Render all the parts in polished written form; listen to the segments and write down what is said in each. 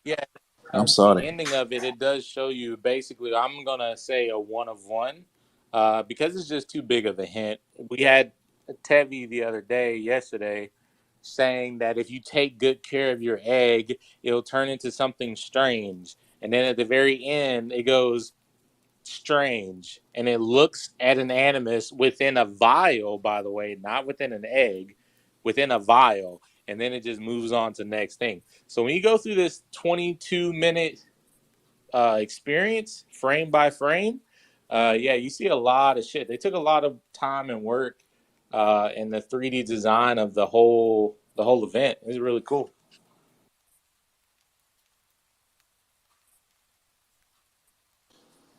Yeah, I'm the sorry. ending of it, it does show you basically. I'm gonna say a one of one, because it's just too big of a hint. We had Tevi the other day, yesterday, saying that if you take good care of your egg, it'll turn into something strange. And then at the very end, it goes strange, and it looks at an animus within a vial. By the way, not within an egg, within a vial, and then it just moves on to the next thing. So when you go through this 22-minute experience, frame by frame, yeah, you see a lot of shit. They took a lot of time and work in the 3D design of the whole event. It's really cool.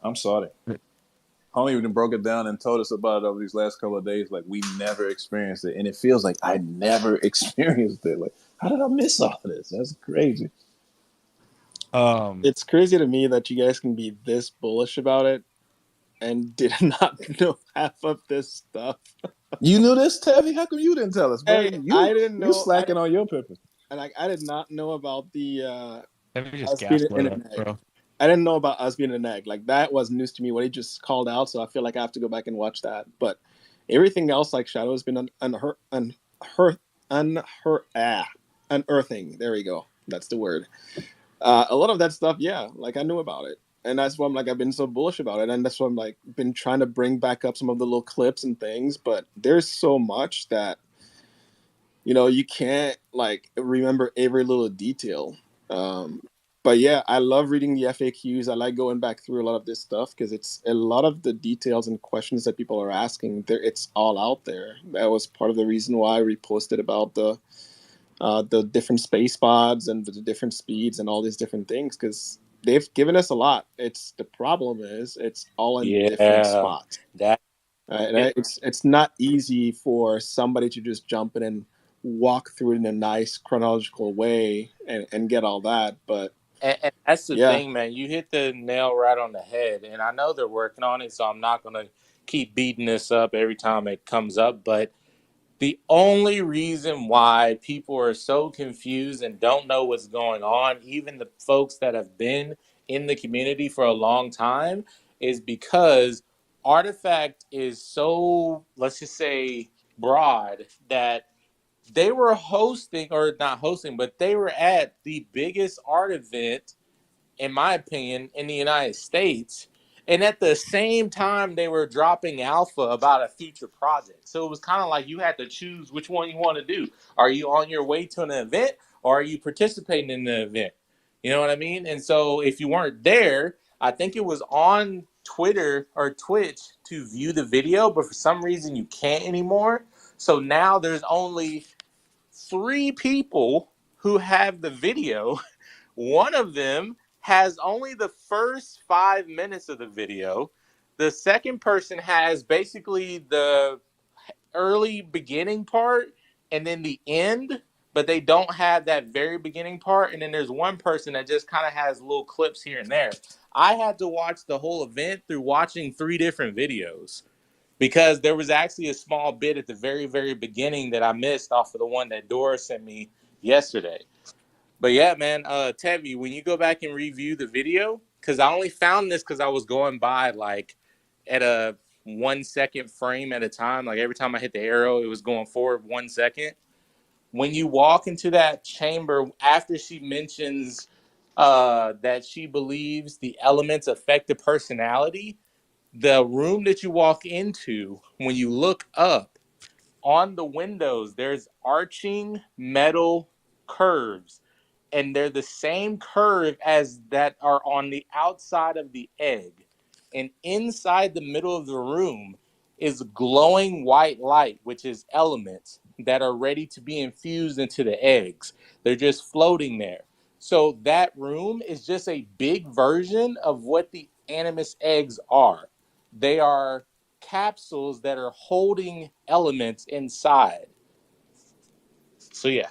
I'm sorry. Homie even broke it down and told us about it over these last couple of days. Like, we never experienced it, and it feels like I never experienced it. Like, how did I miss all of this? That's crazy. It's crazy to me that you guys can be this bullish about it and did not know half of this stuff. You knew this, Tevi? How come you didn't tell us, bro? Hey, I You didn't you know. slacking on your purpose. I did not know about the Let me just us being gaslight in us, an egg. bro. I didn't know about us being an egg. Like that was news to me. What he just called out, so I feel like I have to go back and watch that. But everything else, like Shadow, has been unearthing. There we go. That's the word. A lot of that stuff, yeah, like I knew about it, and that's why I'm like I've been so bullish about it, and that's why I'm like been trying to bring back up some of the little clips and things. But there's so much that you can't like remember every little detail. Um, but yeah, I love reading the FAQs. I like going back through a lot of this stuff because it's a lot of the details and questions that people are asking. There, it's all out there. That was part of the reason why I reposted about the different space pods and the different speeds and all these different things because they've given us a lot. It's the problem is it's all in different Yeah, spots. that it, It's not easy for somebody to just jump in and walk through it in a nice chronological way and get all that. But and that's the yeah, thing, man. You hit the nail right on the head, and I know they're working on it, so I'm not gonna keep beating this up every time it comes up. But the only reason why people are so confused and don't know what's going on, even the folks that have been in the community for a long time, is because Artifact is so, let's just say, broad that they were hosting, or not hosting, but they were at the biggest art event, in my opinion, in the United States. And at the same time, they were dropping alpha about a future project. So it was kind of like you had to choose which one you want to do. Are you on your way to an event, or are you participating in the event? You know what I mean? And so if you weren't there, I think it was on Twitter or Twitch to view the video, but for some reason you can't anymore. So now there's only 3 people who have the video. One of them has only the first 5 minutes of the video. The second person has basically the early beginning part and then the end, but they don't have that very beginning part. And then there's one person that just kind of has little clips here and there. I had to watch the whole event through watching 3 different videos because there was actually a small bit at the very, very beginning that I missed off of the one that Dora sent me yesterday. But yeah, man, Tevi, when you go back and review the video, because I only found this because I was going by like at a 1 second frame at a time. Like every time I hit the arrow, it was going forward 1 second. When you walk into that chamber, after she mentions that she believes the elements affect the personality, the room that you walk into, when you look up on the windows, there's arching metal curves, and they're the same curve as that are on the outside of the egg. And inside the middle of the room is glowing white light, which is elements that are ready to be infused into the eggs. They're just floating there. So that room is just a big version of what the animus eggs are. They are capsules that are holding elements inside. So yeah.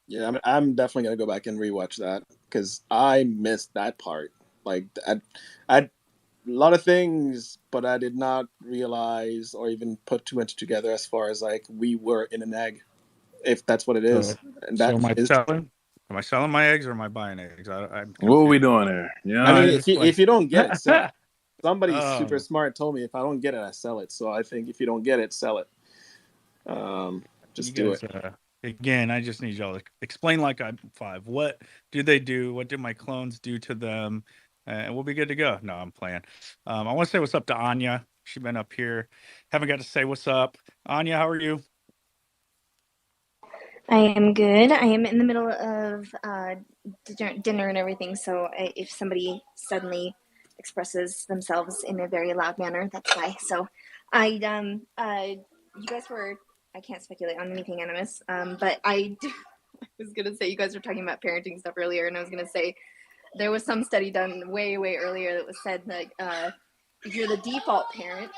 yeah, I'm definitely gonna go back and rewatch that because I missed that part. Like I a lot of things, but I did not realize or even put too much together as far as like we were in an egg, if that's what it So, is, and so that am I is telling? Am I selling my eggs or am I buying eggs? I'm What are we confused. doing there? I Yeah. mean, Just like, if you don't get it, sell it. Somebody super oh, smart told me if I don't get it, I sell it. So I think if you don't get it, sell it. you Just do it. guys, again, I just need y'all to explain like I'm 5. What do they do? What did my clones do to them? And we'll be good to go. No, I'm playing. I want to say what's up to Anya. She's been up here. Haven't got to say what's up. Anya, how are you? I am good. I am in the middle of dinner and everything, so if somebody suddenly expresses themselves in a very loud manner, that's why. So, you guys were. I can't speculate on anything animus, but I was gonna say you guys were talking about parenting stuff earlier, and I was gonna say there was some study done way earlier that was said that if you're the default parent,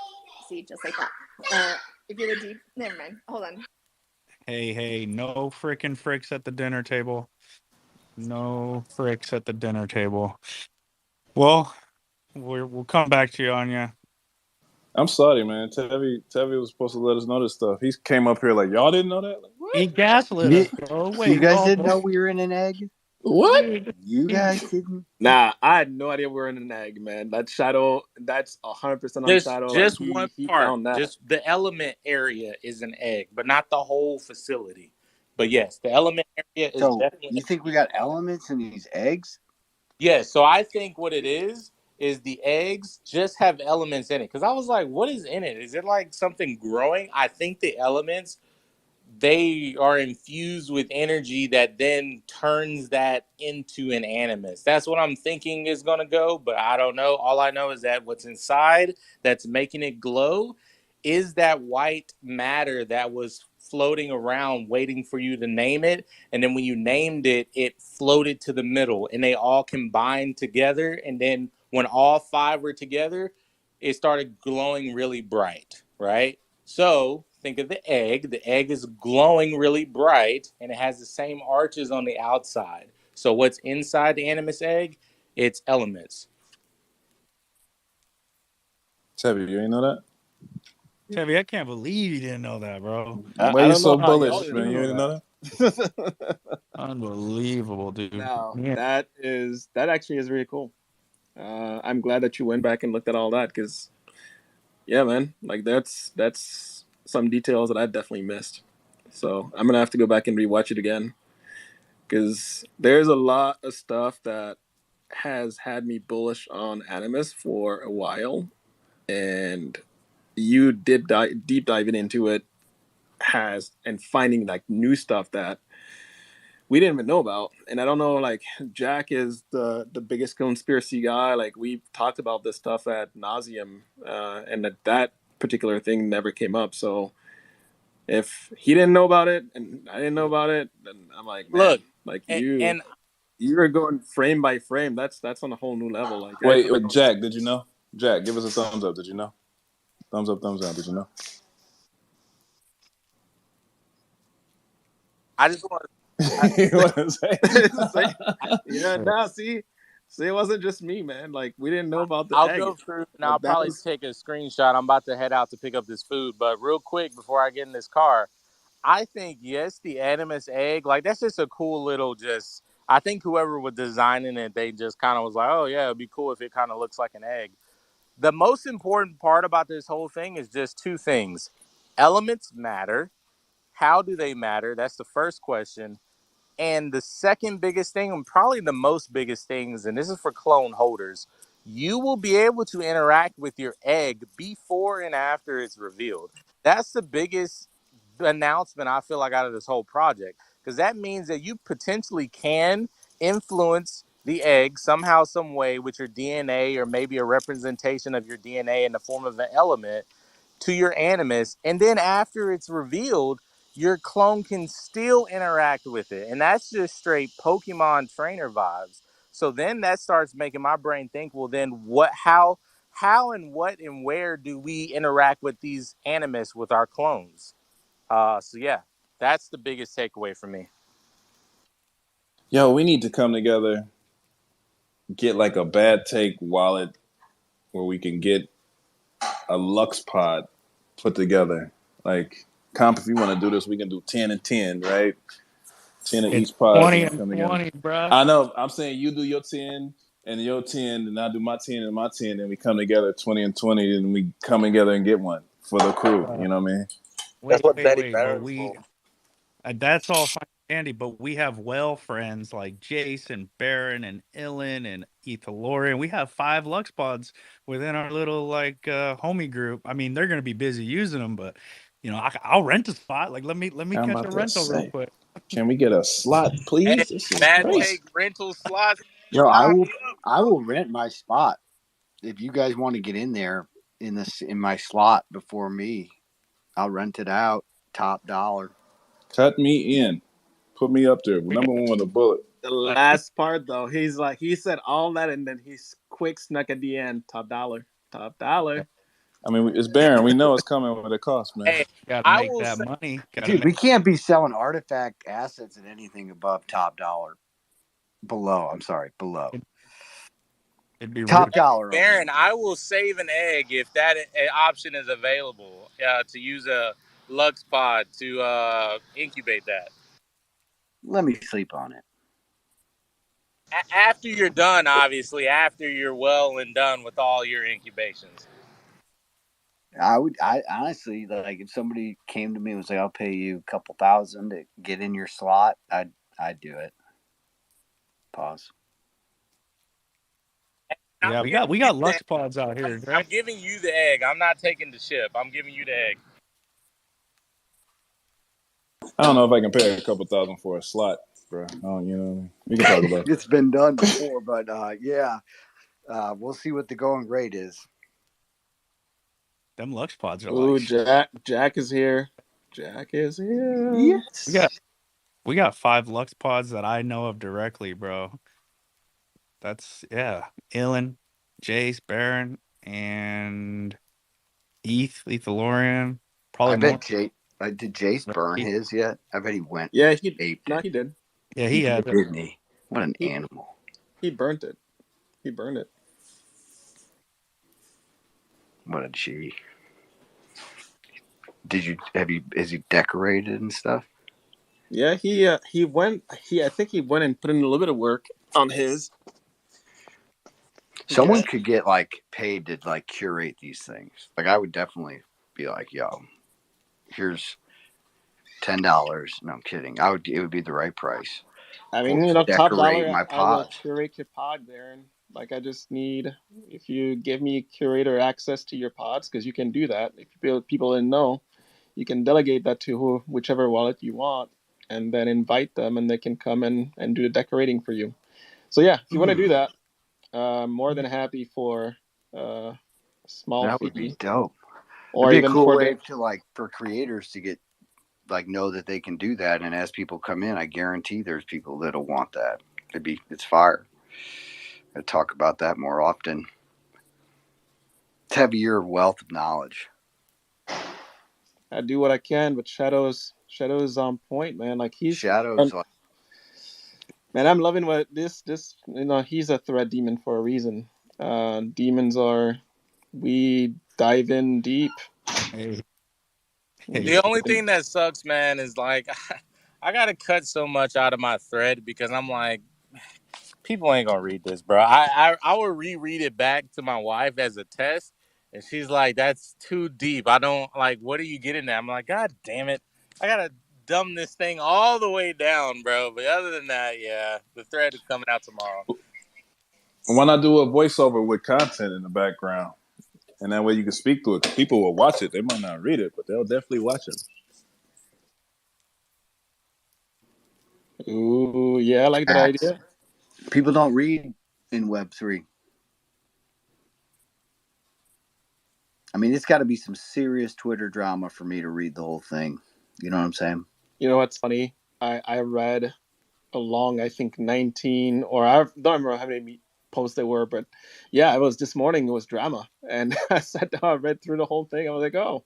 see, just like that. If you're the never mind. Hold on. Hey, no frickin' fricks at the dinner table. No fricks at the dinner table. Well, we'll come back to you, Anya. I'm sorry, man. Tevi was supposed to let us know this stuff. He came up here like, y'all didn't know that? Like, He what? gaslit us, bro. So you Wait, guys no, didn't know we were in an egg? What? dude. You guys didn't? Nah, I had no idea we were in an egg, man. That Shadow, that's 100% on Shadow. Like Just one he part, found that. just the element area is an egg, but not the whole facility. But yes, the element area is So definitely. you think we got elements in these eggs? Yeah, so I think what it is the eggs just have elements in it. Because I was like, what is in it? Is it like something growing? I think the elements, they are infused with energy that then turns that into an animus. That's what I'm thinking is going to go, but I don't know. All I know is that what's inside that's making it glow is that white matter that was floating around waiting for you to name it. And then when you named it, it floated to the middle and they all combined together. And then when all 5 were together, it started glowing really bright, right? So think of the egg. The egg is glowing really bright and it has the same arches on the outside. So what's inside the animus egg? It's elements. Tevi, you ain't know that? Tevi, I can't believe you didn't know that, bro. Why I you don't know so how y'all bullish, didn't man? You know didn't know that. Unbelievable, dude. No, Yeah. that actually is really cool. I'm glad that you went back and looked at all that because, yeah, man, like that's some details that I definitely missed. So I'm gonna have to go back and rewatch it again because there's a lot of stuff that has had me bullish on Animus for a while, and you did deep diving into it has and finding like new stuff that we didn't even know about. And I don't know, like Jack is the biggest conspiracy guy. Like we've talked about this stuff at nauseum, and that particular thing never came up. So if he didn't know about it and I didn't know about it, then I'm like, man, Look, like and you're going frame by frame. That's on a whole new level. Like that? Wait, Jack, did you know? Jack, give us a thumbs up. Did you know? Thumbs up, thumbs down. Did you know? I just want You know what I'm saying? yeah, now see, it wasn't just me, man. Like we didn't know about the I'll egg. go through and I'll Like that probably was take a screenshot. I'm about to head out to pick up this food, but real quick before I get in this car, I think yes, the animus egg, like that's just a cool little just. I think whoever was designing it, they just kind of was like, oh yeah, it'd be cool if it kind of looks like an egg. The most important part about this whole thing is just 2 things: elements matter. How do they matter? That's the first question. And the second biggest thing, and probably the most biggest things, and this is for clone holders, you will be able to interact with your egg before and after it's revealed. That's the biggest announcement I feel like out of this whole project, because that means that you potentially can influence the egg somehow, some way with your DNA, or maybe a representation of your DNA in the form of an element to your animus, and then after it's revealed, your clone can still interact with it. And that's just straight Pokemon trainer vibes. So then that starts making my brain think, well then what how and what and where do we interact with these animus with our clones? So yeah, that's the biggest takeaway for me. Yo, we need to come together, get like a bad take wallet where we can get a Lux pod put together. Like, comp, if you want to do this, we can do 10 and 10, right? 10 of It's each pod, 20 and we and come together. 20, bro. I know. I'm saying you do your 10 and your 10, and I do my 10 and my 10, and we come together 20 and 20, and we come together and get one for the crew. You know what I mean? That's what Betty Wait. But Barron's for. that's all fine and dandy, but we have friends like Jason, Barron, and Illen, and Ethalorian. We have 5 Lux Pods within our little homie group. I mean, they're going to be busy using them, but I'll rent a spot. Like, let me I'm catch about a to rental real say, quick. can we get a slot, Hey, please? This is Matt crazy. take rental slots. Yo, Sign me up, I bro. will rent my spot if you guys want to get in there in my slot before me. I'll rent it out, top dollar. Cut me in. Put me up there. We Number one with a bullet. The last part though, he said all that and then he's quick snuck at the end. Top dollar. Top dollar. I mean, it's Baron. We know it's coming with a cost, man. Hey, got to I make will that say, money. Dude, we can't be selling artifact assets at anything above top dollar. Below. It'd be Top rude. dollar. Baron, I will save an egg if that option is available to use a Lux Pod to incubate that. Let me sleep on it. After you're done, obviously, after you're well and done with all your incubations. I honestly, like, if somebody came to me and was like, I'll pay you a couple $1,000 to get in your slot, I'd do it. Pause. Yeah, we got Lux Pods out here, I'm right? giving you the egg. I'm not taking the ship. I'm giving you the egg. I don't know if I can pay a couple $1,000 for a slot, bro. We can talk about it. It's been done before, but yeah. We'll see what the going rate is. Them Lux Pods are Ooh, like Jack is here. Jack is here. Yes. we got 5 Lux Pods that I know of directly, bro. That's Illen, Jace, Baron, and Ethalorian. Probably I more. bet did Jace burn his yet? I bet he went. Yeah, he did. Yeah, he had it. Didn't he? What an animal. He burnt it. He burned it. What a G. Is he decorated and stuff? Yeah, he went. I think he went and put in a little bit of work on his. Someone could get paid to curate these things. I would definitely be like, yo, here's $10. No, I'm kidding. It would be the right price. I mean, Decorate top dollar. my I will pods. curate your pod, Baron. I just need if you give me curator access to your pods, because you can do that. If people didn't know, you can delegate that to whichever wallet you want, and then invite them, and they can come and do the decorating for you. So yeah, if you want to do that, more than happy for a small That fee. would be dope. Or It'd be even a cool for way to for creators to get know that they can do that, and as people come in, I guarantee there's people that'll want that. It's fire. I talk about that more often. To have a year of wealth of knowledge. I do what I can, but Shadow's on point, man. He's Shadows. Man, I'm loving what this he's a threat demon for a reason. Demons we dive in deep. Hey. The only thing that sucks, man, is I gotta cut so much out of my thread because I'm like, people ain't gonna read this, bro. I will reread it back to my wife as a test, and she's like, "That's too deep. I don't What are you getting at?" I'm like, "God damn it, I gotta dumb this thing all the way down, bro." But other than that, yeah, the thread is coming out tomorrow. Why not do a voiceover with content in the background, and that way you can speak to it? People will watch it. They might not read it, but they'll definitely watch it. Ooh, yeah, I like that idea. People don't read in Web3. I mean, it's got to be some serious Twitter drama for me to read the whole thing. You know what I'm saying? You know what's funny? I read along, I think 19, or I don't remember how many posts there were, but yeah, it was this morning. It was drama, and I sat down, I read through the whole thing. I was like, oh,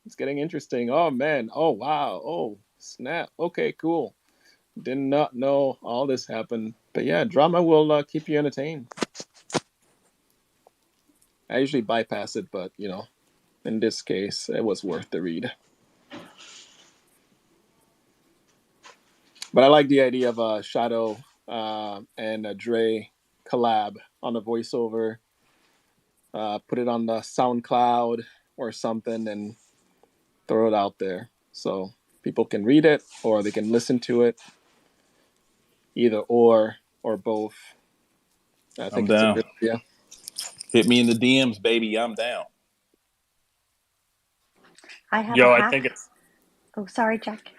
it's getting interesting. Oh man. Oh wow. Oh snap. Okay, cool. Did not know all this happened, but yeah, drama will keep you entertained. I usually bypass it, but in this case, it was worth the read. But I like the idea of a Shadow and a Dre collab on a voiceover. Put it on the SoundCloud or something and throw it out there so people can read it or they can listen to it, either or both. I I'm think it's a down. good idea. Hit me in the DMs, baby. I'm down. I have a Yo, I hack. think it's Oh, sorry, Jack.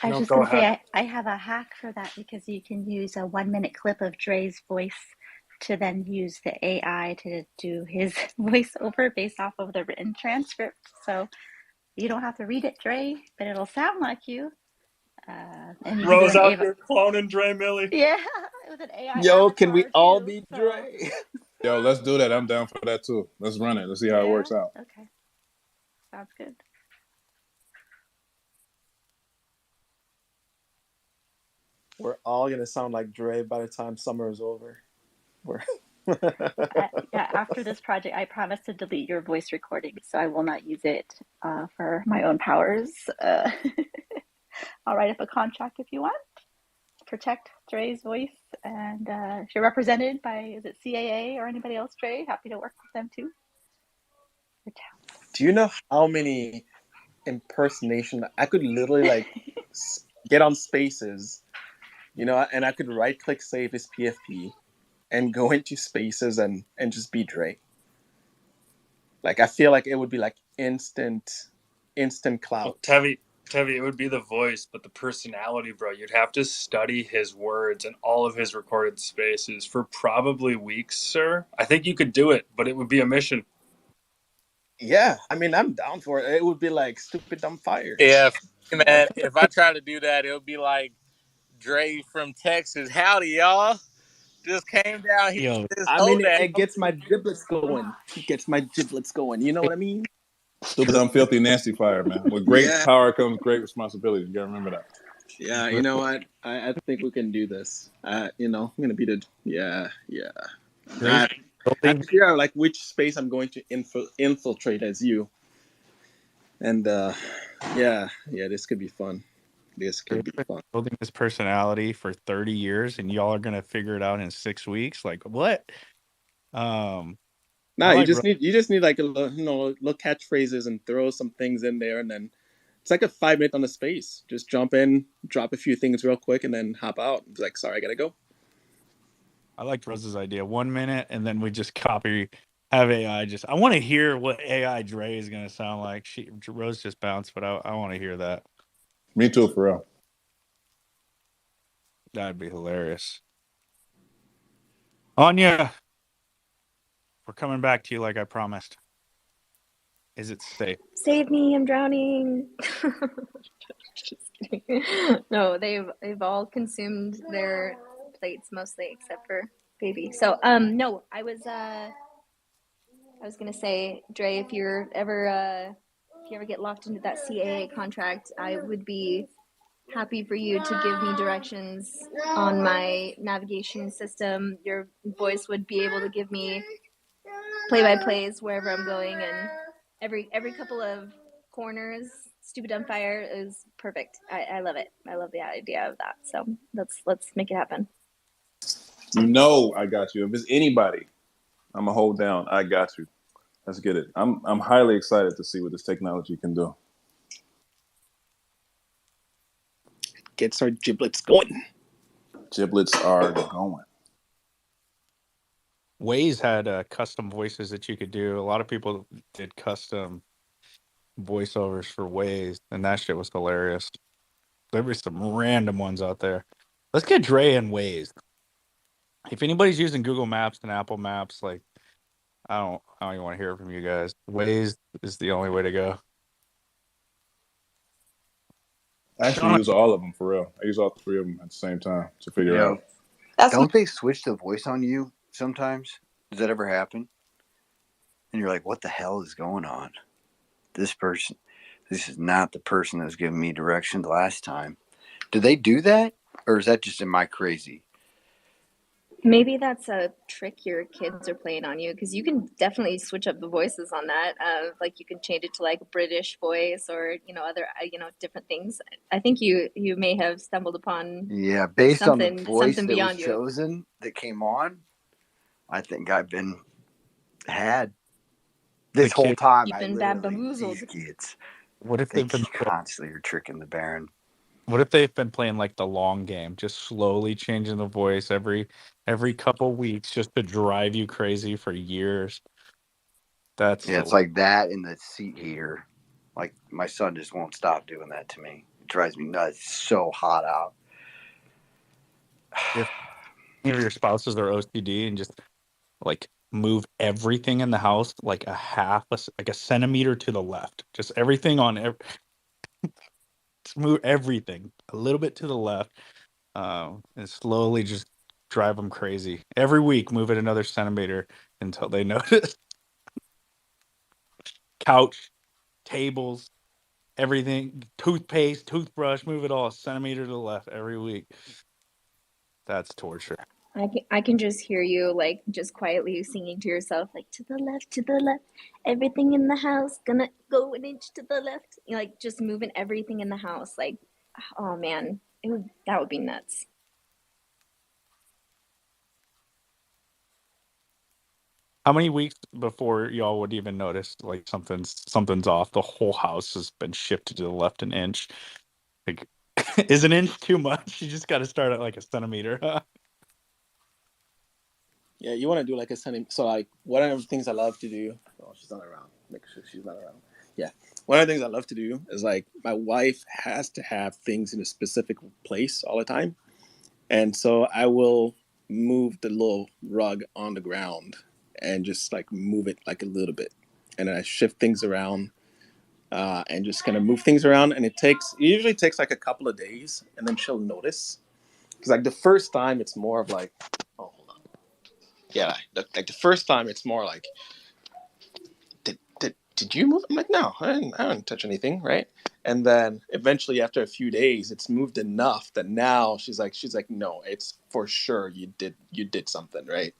I was no. just Go going to ahead. say I have a hack for that because you can use a 1-minute clip of Dre's voice to then use the AI to do his voiceover based off of the written transcript. So you don't have to read it, Dre, but it'll sound like you. And you can do Rose an out AI. here cloning Dre Millie. Yeah, with an AI Yo, can we avatar all too. be So Dre? Yo, let's do that. I'm down for that too. Let's run it. Let's see how it yeah, works out. okay, sounds good. We're all gonna sound like Dre by the time summer is over. We're Yeah, after this project, I promise to delete your voice recording, so I will not use it for my own powers. I'll write up a contract if you want. Protect Dre's voice, and if you're represented by, is it CAA or anybody else, Dre? Happy to work with them too. Do you know how many impersonation I could literally like get on Spaces, and I could right click save as PFP and go into Spaces and just be Dre. Like I feel like it would be like instant Well, clout. Tevi, it would be the voice, but the personality, bro. You'd have to study his words and all of his recorded spaces for probably weeks, sir. I think you could do it, but it would be a mission. Yeah, I mean I'm down for it. It would be like stupid dumb fire. Yeah, man. If I try to do that, it'll be like Dre from Texas. Howdy, y'all. Just came down here Yo, to this I mean hoedown. it gets my giblets going. It gets my giblets going. You know what I mean? Stupid, dumb, filthy, nasty fire, man. With great Yeah. power comes great responsibility. You gotta remember that. Yeah, you know what? I think we can do this. I'm gonna be the I have to figure out like which space I'm going to infiltrate as you. And this could be fun. This could be fun. building his personality for 30 years, and y'all are gonna figure it out in 6 weeks. Like what? Nah, I you like just need like a little catchphrases and throw some things in there, and then it's like a 5 minute on the space. Just jump in, drop a few things real quick, and then hop out. It's like, sorry, I gotta go. I liked Rose's idea. 1 minute, and then we just have AI just. I want to hear what AI Dre is gonna sound like. Rose just bounced, but I want to hear that. Me too, for real. That'd be hilarious. Anya, we're coming back to you like I promised. Is it safe? Save me, I'm drowning. Just kidding. No, they've all consumed their plates mostly except for baby. So no, I was gonna say, Dre, if you ever get locked into that CAA contract, I would be happy for you to give me directions on my navigation system. Your voice would be able to give me play-by-plays wherever I'm going, and every couple of corners, stupid dumb fire is perfect. I love it. I love the idea of that. So let's make it happen. I got you. If it's anybody, I'm gonna hold down. I got you. Let's get it. I'm highly excited to see what this technology can do. Gets our giblets going. Giblets are going. Waze had custom voices that you could do. A lot of people did custom voiceovers for Waze, and that shit was hilarious. There were some random ones out there. Let's get Dre and Waze. If anybody's using Google Maps and Apple Maps, like I don't even want to hear from you guys. Waze is the only way to go. I actually use all of them for real. I use all three of them at the same time to figure out. Don't they switch the voice on you sometimes? Does that ever happen? And you're like, what the hell is going on? This is not the person that was giving me directions last time. Do they do that? Or is that just in my crazy? Maybe that's a trick your kids are playing on you, because you can definitely switch up the voices on that. Like you can change it to like a British voice, or other different things. I think you may have stumbled upon based on the voice something that was beyond you. chosen that came on, I think I've been had this whole time. You've I been literally bamboozled. these kids. What if They they've been constantly are tricking the Baron. What if they've been playing like the long game, just slowly changing the voice every couple weeks, just to drive you crazy for years? That's It's like that in the seat heater. Like my son just won't stop doing that to me. It drives me nuts. It's so hot out. If any of your spouses are OCD and just like move everything in the house like like a centimeter to the left, just everything just move everything a little bit to the left, and slowly just drive them crazy. Every week, move it another centimeter until they notice. Couch, tables, everything, toothpaste, toothbrush, move it all a centimeter to the left every week. That's torture. I can just hear you like just quietly singing to yourself, like to the left, everything in the house gonna go an inch to the left. Like just moving everything in the house. Like, oh man, that would be nuts. How many weeks before y'all would even notice like something's off? The whole house has been shifted to the left an inch. Like, is an inch too much? You just got to start at like a centimeter. Yeah, you want to do like a centimeter. So like one of the things I love to do. Oh, she's not around. Make sure she's not around. Yeah, one of the things I love to do is like my wife has to have things in a specific place all the time, and so I will move the little rug on the ground and just like move it like a little bit, and then I shift things around. And just kind of move things around, and it usually takes like a couple of days, and then she'll notice. Because like the first time, it's more of like, oh, hold on, yeah, like the first time, it's more like, did you move? I'm like, no, I didn't touch anything, right? And then eventually, after a few days, it's moved enough that now she's like, no, it's for sure you did something, right?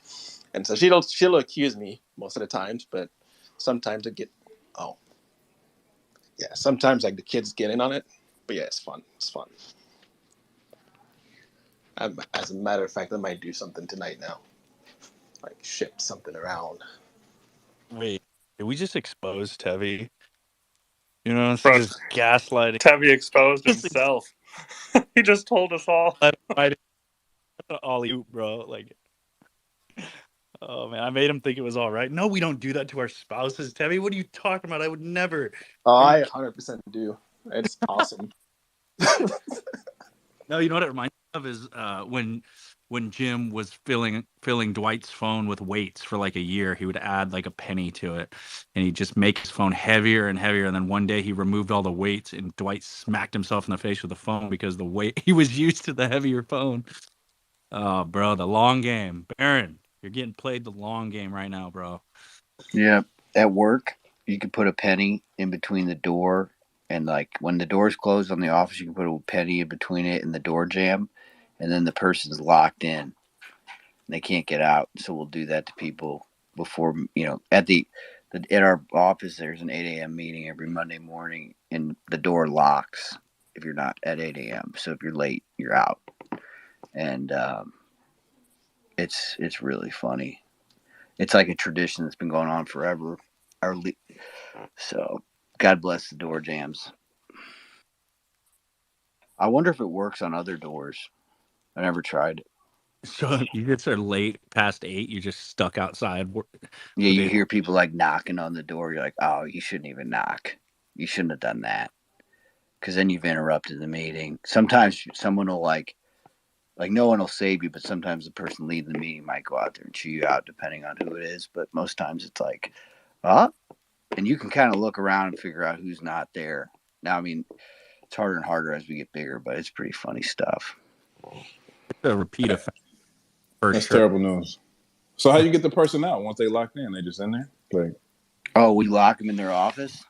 And so she'll accuse me most of the times, but sometimes oh, yeah, sometimes like the kids get in on it, but yeah, it's fun. It's fun. As a matter of fact, I might do something tonight now, like shift something around. Wait, did we just expose Tevi? You know, instead Bro, of just gaslighting, Tevi exposed just himself. He just told us all. right all you, bro. Like, oh man, I made him think it was all right. No, we don't do that to our spouses, Tevi. What are you talking about? I would never. Oh, Are you I 100% do. It's awesome. No, you know what it reminds me of is when Jim was filling Dwight's phone with weights for like a year. He would add like a penny to it, and he'd just make his phone heavier and heavier. And then one day he removed all the weights, and Dwight smacked himself in the face with the phone because the weight he was used to the heavier phone. Oh, bro, the long game, Baron. You're getting played the long game right now, bro. Yeah, at work you could put a penny in between the door, and like when the door's closed on the office, you can put a penny in between it and the door jamb, and then the person's locked in. They can't get out. So we'll do that to people before, at our office. There's an 8 a.m. meeting every Monday morning, and the door locks if you're not at 8 a.m. So if you're late, you're out, and it's really funny. It's like a tradition that's been going on forever. So God bless the door jams. I wonder if it works on other doors. I never tried it. So you get there late past 8, you're just stuck outside. Yeah, you hear people like knocking on the door. You're like, oh, you shouldn't even knock. You shouldn't have done that, because then you've interrupted the meeting. Sometimes someone will like no one will save you, but sometimes the person leading the meeting might go out there and chew you out, depending on who it is. But most times it's like, and you can kind of look around and figure out who's not there. Now, I mean, it's harder and harder as we get bigger, but it's pretty funny stuff. It's a repeat effect. That's terrible news. So how you get the person out once they locked in? They just in there? Like, oh, we lock them in their office?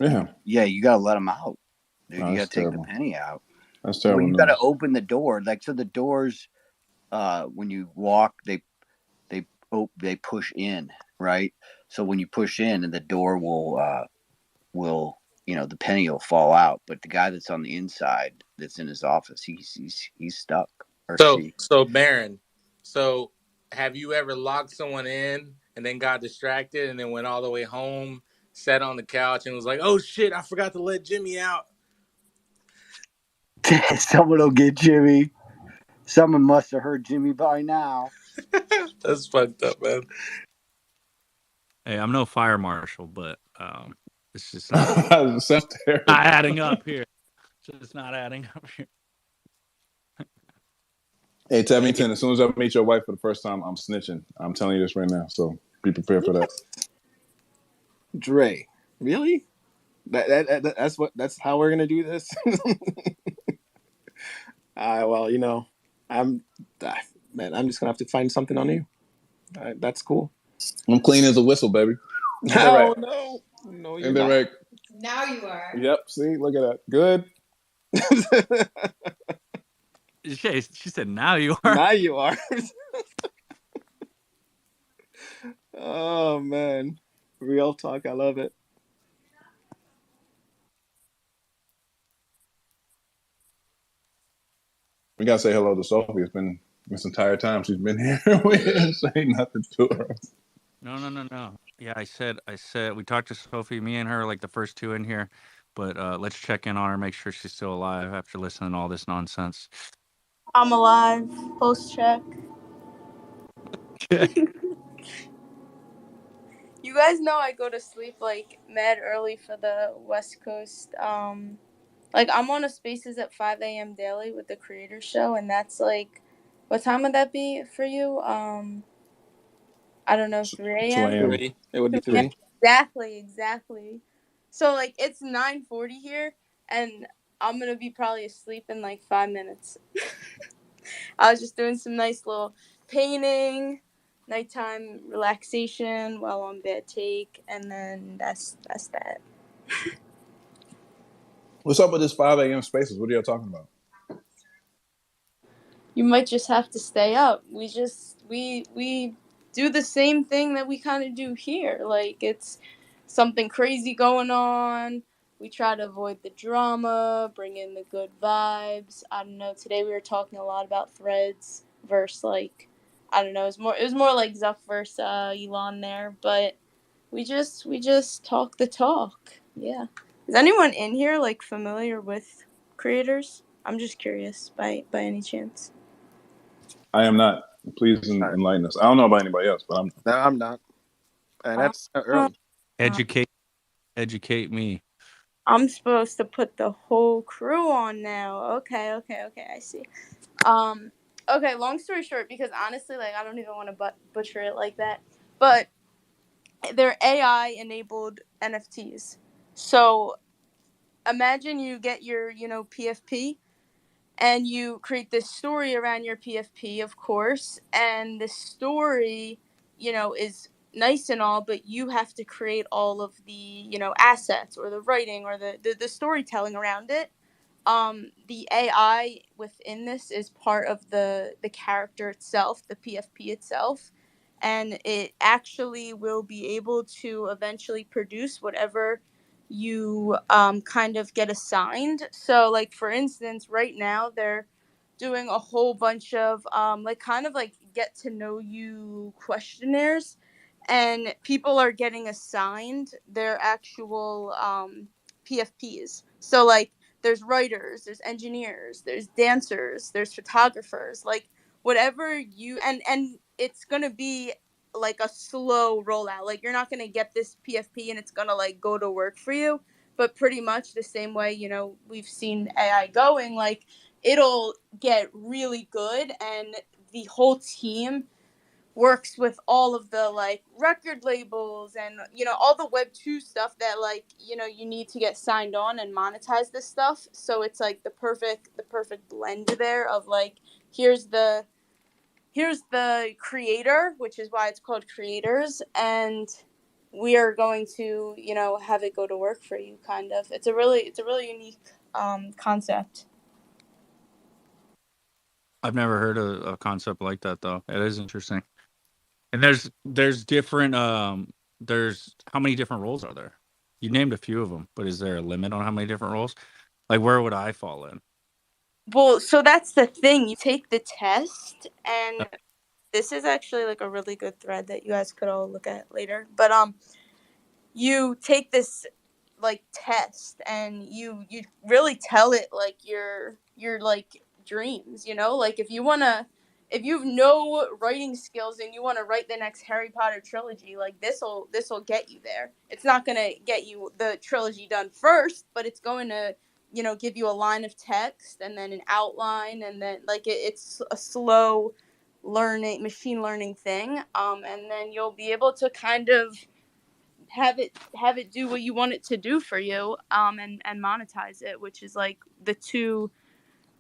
Yeah. Yeah, you got to let them out. Dude, No, you got to take terrible. the penny out. That's terrible. Well, you got to open the door. Like, so the doors, when you walk, they push in, right? So when you push in, and the door will the penny will fall out, but the guy that's on the inside that's in his office, he's stuck, or she. So Baron, so have you ever locked someone in and then got distracted and then went all the way home, sat on the couch and was like, "Oh shit, I forgot to let Jimmy out." Someone will get Jimmy. Someone must have heard Jimmy by now. That's fucked up, man. Hey, I'm no fire marshal, but it's just not Sounds terrible. adding up here. It's just not adding up here. Hey, Tevington, as soon as I meet your wife for the first time, I'm snitching. I'm telling you this right now, so be prepared for that. Dre, really? That's how we're gonna do this. Well, I'm man. I'm just gonna have to find something on you. That's cool. I'm clean as a whistle, baby. No, no, you're And then not. right. Now you are. Yep. See, look at that. Good. She said, "Now you are." Now you are. Oh man, real talk. I love it. We gotta say hello to Sophie. It's been this entire time she's been here. We didn't say nothing to her. No. Yeah, I said we talked to Sophie, me and her, like the first two in here, but let's check in on her, make sure she's still alive after listening to all this nonsense. I'm alive. Post check. You guys know I go to sleep like mad early for the West Coast. Like I'm on a Spaces at 5 a.m. daily with the Creator Show, and that's like, what time would that be for you? I don't know, 3 2 a.m. a.m. It would be 2 p.m. 3. Exactly. So like it's 9:40 here, and I'm gonna be probably asleep in like 5 minutes. I was just doing some nice little painting, nighttime relaxation while on bed take, and then that's that. What's up with this 5 a.m. spaces? What are y'all talking about? You might just have to stay up. We do the same thing that we kind of do here. Like it's something crazy going on. We try to avoid the drama, bring in the good vibes. I don't know. Today we were talking a lot about Threads versus like, I don't know. It was more like Zuck versus Elon there, but we just talk the talk. Yeah. Is anyone in here like familiar with creators? I'm just curious by any chance. I am not. Please enlighten us. I don't know about anybody else, but I'm. No, I'm not. And that's early. Educate me. I'm supposed to put the whole crew on now. Okay, I see. Okay, long story short, because honestly, like, I don't even want to butcher it like that, but they're AI enabled NFTs. So imagine you get your, PFP, and you create this story around your PFP, of course, and the story, is nice and all, but you have to create all of the, assets or the writing or the storytelling around it. The AI within this is part of the character itself, the PFP itself, and it actually will be able to eventually produce whatever you kind of get assigned. So, like for instance, right now they're doing a whole bunch of like kind of like get to know you questionnaires, and people are getting assigned their actual PFPs. So like there's writers, there's engineers, there's dancers, there's photographers, like whatever you and it's gonna be like a slow rollout. Like you're not gonna get this PFP and it's gonna like go to work for you, but pretty much the same way, we've seen AI going, like it'll get really good, and the whole team works with all of the like record labels and all the web 2 stuff that like you need to get signed on and monetize this stuff. So it's like the perfect blend there of like here's the creator, which is why it's called creators, and we are going to have it go to work for you. Kind of, it's a really unique concept. I've never heard of a concept like that though. It is interesting. And there's different there's how many different roles are there? You named a few of them, but is there a limit on how many different roles? Like where would I fall in? Well, so that's the thing. You take the test, and this is actually like a really good thread that you guys could all look at later. But you take this like test, and you really tell it like your like dreams. You know, like if you have no writing skills and you want to write the next Harry Potter trilogy, like this'll get you there. It's not gonna get you the trilogy done first, but it's going to give you a line of text and then an outline, and then like it's a slow machine learning thing, and then you'll be able to kind of have it do what you want it to do for you, and monetize it, which is like the two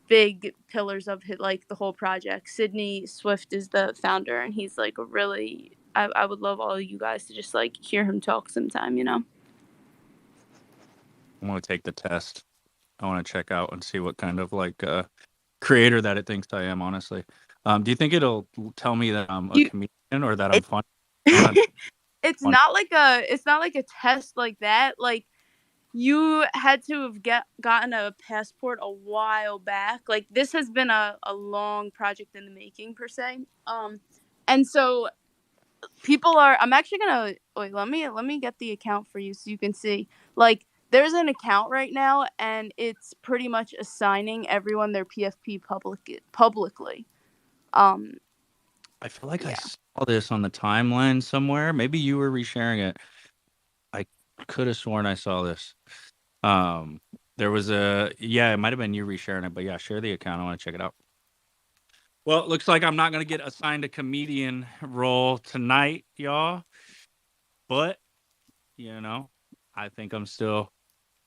big pillars of like the whole project. Sydney Swift is the founder, and he's like a really I would love all of you guys to just like hear him talk sometime. I want to take the test. I want to check out and see what kind of like creator that it thinks I am, honestly. Do you think it'll tell me that I'm a comedian or that I'm funny? It's not like a test like that. Like you had to have gotten a passport a while back. Like this has been a long project in the making per se. And so I'm actually gonna wait. Let me get the account for you so you can see. Like there's an account right now, and it's pretty much assigning everyone their PFP publicly. I feel like I saw this on the timeline somewhere. Maybe you were resharing it. I could have sworn I saw this. There was it might have been you resharing it, but yeah, share the account. I want to check it out. Well, it looks like I'm not going to get assigned a comedian role tonight, y'all. But, I think I'm still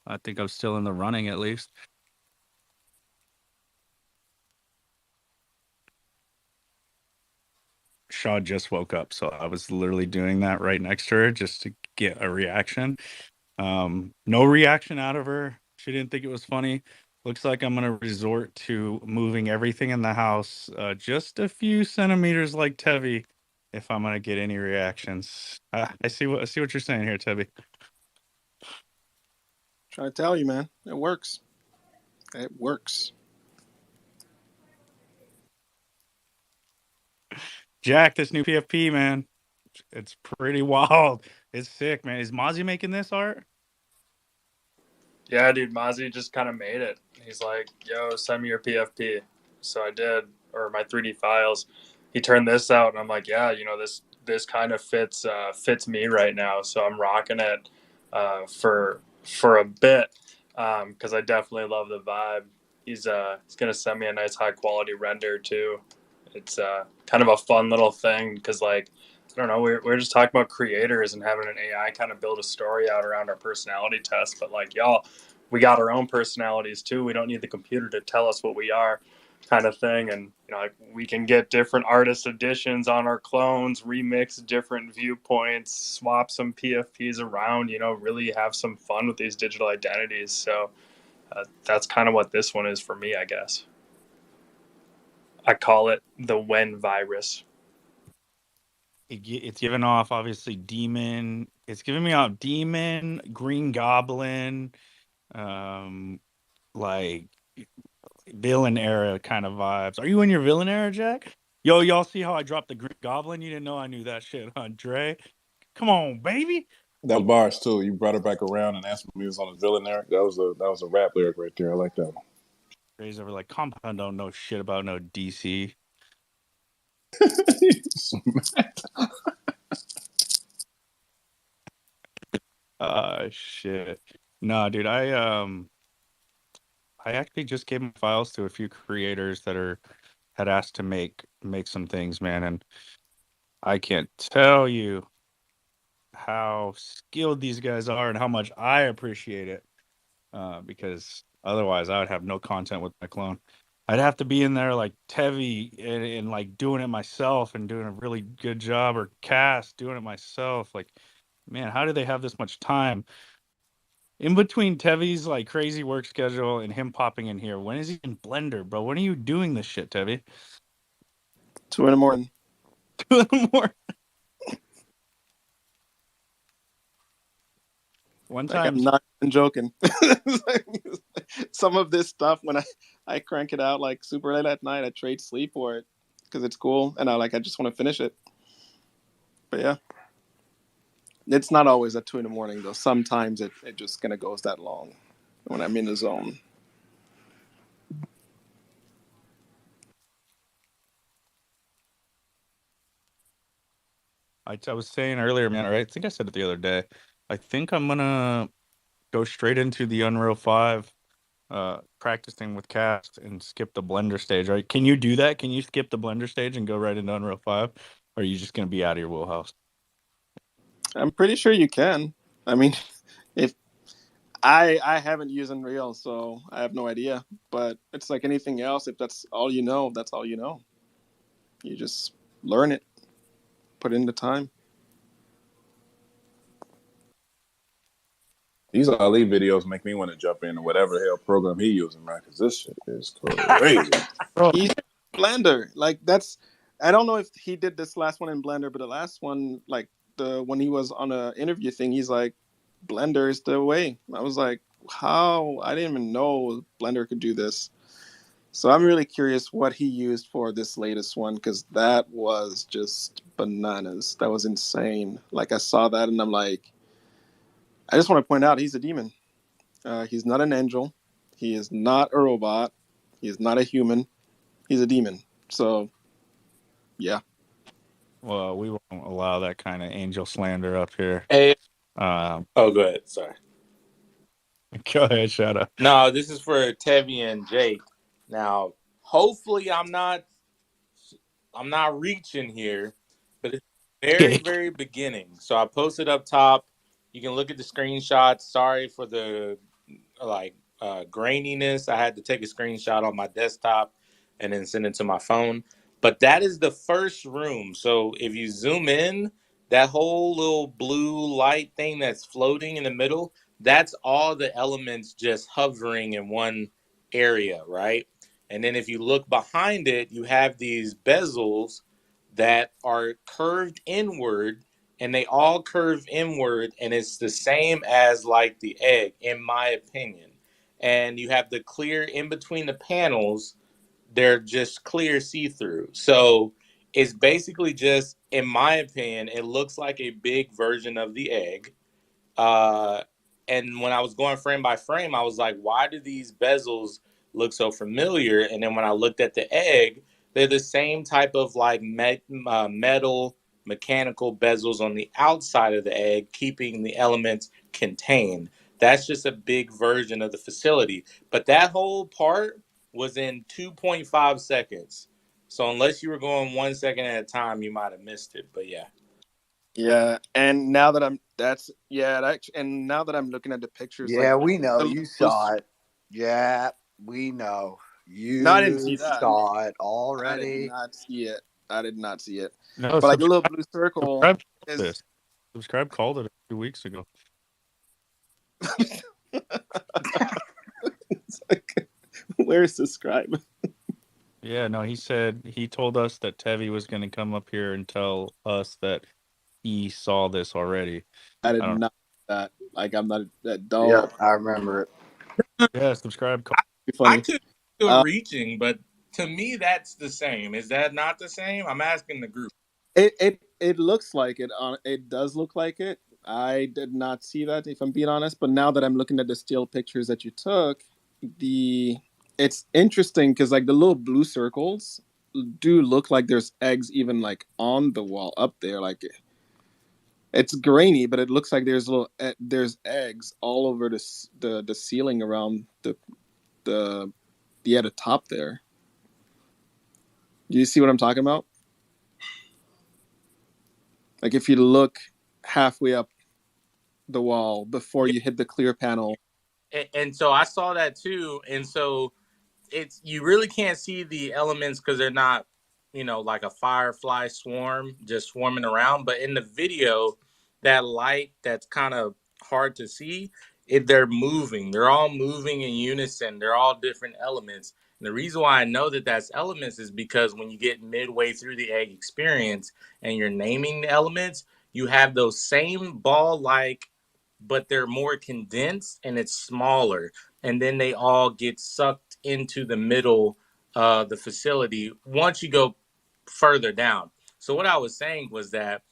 in the running at least. Shaw just woke up, so I was literally doing that right next to her just to get a reaction. No reaction out of her. She didn't think it was funny. Looks like I'm gonna resort to moving everything in the house just a few centimeters, like Tevi, if I'm gonna get any reactions. I see what you're saying here, Tevi. Trying to tell you, man, it works. It works. Jack, this new PFP, man, it's pretty wild. It's sick, man. Is Mozzie making this art? Yeah, dude, Mozzie just kind of made it. He's like, yo, send me your PFP. So I did, or my 3D files. He turned this out, and I'm like, yeah, this kind of fits me right now. So I'm rocking it for a bit because I definitely love the vibe. He's gonna send me a nice high quality render too. It's kind of a fun little thing because like I don't know, we're just talking about creators and having an AI kind of build a story out around our personality test. But like y'all, we got our own personalities too. We don't need the computer to tell us what we are, kind of thing. And like we can get different artist editions on our clones, remix different viewpoints, swap some PFPs around. Really have some fun with these digital identities. So that's kind of what this one is for me, I guess. I call it the when virus. It's giving off obviously demon. It's giving me out demon, Green Goblin, like villain era kind of vibes. Are you in your villain era, Jack? Yo, y'all see how I dropped the Green Goblin? You didn't know I knew that shit, huh, Dre? Come on, baby. That was bars too. You brought it back around and asked me was on the villain there. That was a rap lyric right there. I like that one. Dre's over like Compound don't know shit about no DC. Shit. No, dude, I actually just gave my files to a few creators that had asked to make some things, man, and I can't tell you how skilled these guys are and how much I appreciate it. Because otherwise I would have no content with my clone. I'd have to be in there like Tevi and like doing it myself and doing a really good job, or Cass doing it myself. Like, man, how do they have this much time? in between Tevi's like crazy work schedule and him popping in here, when is he in Blender, bro? When are you doing this shit, Tevi? 2 in the morning. 2 in the morning. One Like, time, I'm not even joking. Some of this stuff, when I crank it out like super late at night, I trade sleep for it because it's cool, and I just want to finish it. But yeah, it's not always at 2 in the morning though. Sometimes it just kind of goes that long when I'm in the zone. I was saying earlier, man, right? I think I said it the other day. I think I'm gonna go straight into the Unreal 5 practicing with cast and skip the Blender stage, right? Can you do that? Can you skip the Blender stage and go right into Unreal 5? Or are you just gonna be out of your wheelhouse? I'm pretty sure you can. I mean, if I haven't used Unreal, so I have no idea. But it's like anything else. If that's all you know, that's all you know. You just learn it, put in the time. These Ali videos make me want to jump into whatever the hell program he using, man, because this shit is crazy. He's Blender. Like that's I don't know if he did this last one in Blender, but the last one, like the when he was on a interview thing, he's like, Blender is the way. I was like, how? I didn't even know Blender could do this. So I'm really curious what he used for this latest one because that was just bananas. That was insane. Like I saw that and I'm like, I just want to point out he's a demon. He's not an angel. He is not a robot. He is not a human. He's a demon. So yeah. Well, we won't allow that kind of angel slander up here. Hey, Oh, go ahead. Sorry. Go ahead, Shadow. No, this is for Tevi and Jake. Now, hopefully, I'm not reaching here, but it's very, Jake. very beginning. So I posted up top. You can look at the screenshots. Sorry for the graininess. I had to take a screenshot on my desktop and then send it to my phone. But that is the first room. So if you zoom in, that whole little blue light thing that's floating in the middle, that's all the elements just hovering in one area, right? And then if you look behind it, you have these bezels that are curved inward, and they all curve inward, and it's the same as like the egg, in my opinion. And you have the clear in between the panels, they're just clear see-through. So it's basically just, in my opinion, it looks like a big version of the egg. uh, and when I was going frame by frame, I was like, why do these bezels look so familiar? And then when I looked at the egg, they're the same type of like metal mechanical bezels on the outside of the egg, keeping the elements contained. That's just a big version of the facility. But that whole part was in 2.5 seconds. So unless you were going 1 second at a time, you might have missed it. But yeah. Yeah, and now that and now that I'm looking at the pictures, like Yeah, we know. the You loose, saw it. Yeah, we know. no, I didn't see You that. saw it I did already. not see it. I did not see it. No, But like the little blue circle Subscribe is. called it a few weeks ago. It's like, where's Subscribe? Yeah, no, he told us that Tevi was going to come up here and tell us that he saw this already. I did I don't not that. Like I'm not that Yeah, dope. I remember it. Yeah, subscribe. Be I funny. could feel reaching, but to me, that's the same. Is that not the same? I'm asking the group. It looks like it. It does look like it. I did not see that, if I'm being honest. But now that I'm looking at the still pictures that you took, it's interesting because like the little blue circles do look like there's eggs even like on the wall up there. Like it's grainy, but it looks like there's eggs all over the ceiling around the the top there. Do you see what I'm talking about? Like if you look halfway up the wall before Yeah, you hit the clear panel. and so I saw that too. And so it's, you really can't see the elements because they're not, like a firefly swarm just swarming around. But in the video, that light that's kind of hard to see, they're moving. They're all moving in unison. They're all different elements. And the reason why I know that that's elements is because when you get midway through the egg experience and you're naming the elements, you have those same ball-like, but they're more condensed and it's smaller. And then they all get sucked into the middle of the facility once you go further down. So what I was saying was that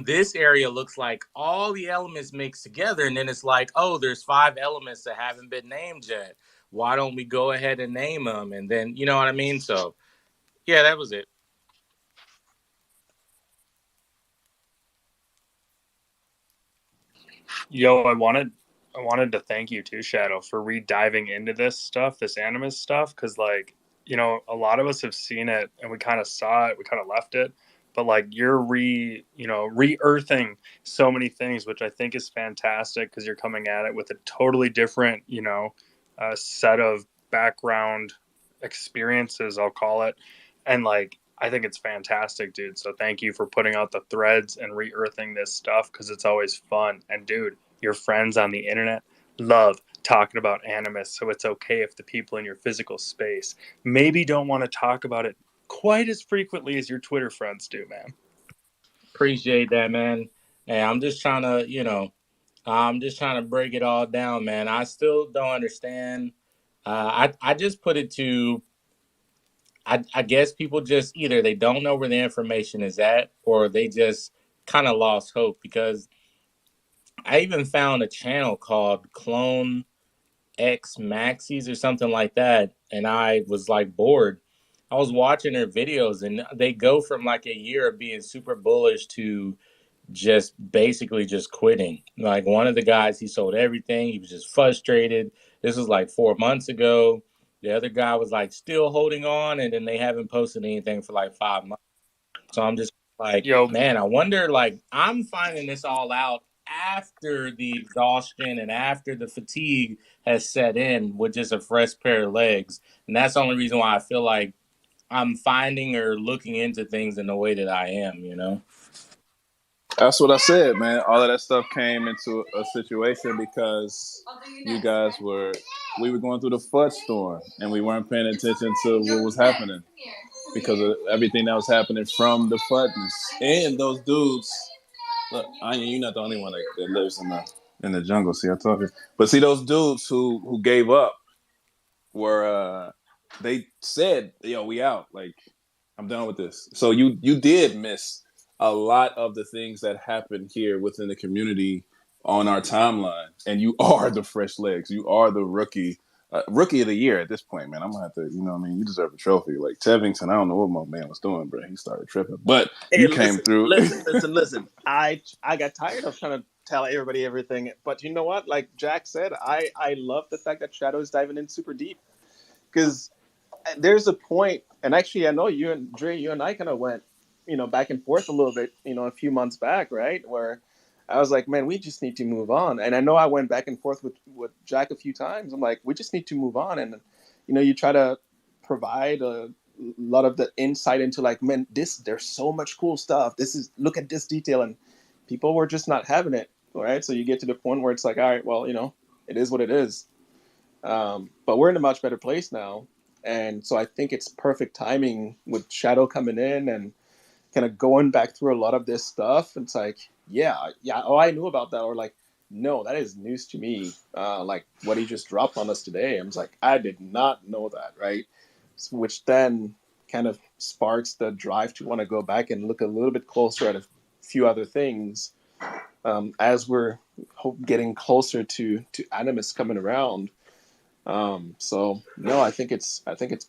this area looks like all the elements mixed together, and then it's like, oh, there's 5 elements that haven't been named yet. Why don't we go ahead and name them? And then, you know what I mean? So yeah, that was it. Yo, I wanted to thank you too, Shadow, for re-diving into this stuff, this Animus stuff, because like, a lot of us have seen it and we kind of saw it, we kind of left it, but like you're re-earthing so many things, which I think is fantastic because you're coming at it with a totally different, set of background experiences, I'll call it, and like I think it's fantastic, dude. So thank you for putting out the threads and re-earthing this stuff because it's always fun. And dude, your friends on the internet love talking about Animus, so it's okay if the people in your physical space maybe don't want to talk about it quite as frequently as your Twitter friends do, man. Appreciate that, man. And I'm just trying to break it all down, man. I still don't understand. I just put it to, I guess people just either they don't know where the information is at or they just kind of lost hope because I even found a channel called CloneX Maxis or something like that, and I was like bored. I was watching their videos, and they go from like a year of being super bullish to just basically just quitting. Like one of the guys, he sold everything. He was just frustrated. This was like 4 months ago. The other guy was like still holding on, and then they haven't posted anything for like 5 months. So I'm just like, Yo, man, I wonder, like, I'm finding this all out after the exhaustion and after the fatigue has set in with just a fresh pair of legs. And that's the only reason why I feel like I'm finding or looking into things in the way that I am, you know? That's what I said, man. All of that stuff came into a situation because we were going through the FUD storm and we weren't paying attention to what was happening because of everything that was happening from the FUDness. And those dudes, look, Anya, you're not the only one that lives in the jungle. See, I told you. But see, those dudes who gave up were they said, "Yo, we out. Like, I'm done with this." So you did miss a lot of the things that happened here within the community on our timeline, and you are the fresh legs. You are the rookie of the year at this point, man. I'm gonna have to, you know what I mean? You deserve a trophy. Like Tevington, I don't know what my man was doing, bro. He started tripping, but Hey, you came through. listen. I got tired of trying to tell everybody everything, but you know what? Like Jack said, I love the fact that Shadow is diving in super deep because there's a point, and actually, I know you and Dre, you and I kind of went, back and forth a little bit, a few months back, right? Where I was like, man, we just need to move on. And I know I went back and forth with Jack a few times. I'm like, we just need to move on. And, you try to provide a lot of the insight into like, man, there's so much cool stuff. Look at this detail. And people were just not having it, right? So you get to the point where it's like, all right, well, it is what it is. But we're in a much better place now. And so I think it's perfect timing with Shadow coming in and kind of going back through a lot of this stuff. It's like, yeah, oh, I knew about that. Or like, no, that is news to me. Like what he just dropped on us today. I was like, I did not know that, right? Which then kind of sparks the drive to want to go back and look a little bit closer at a few other things as we're getting closer to Animus coming around. So no, I think it's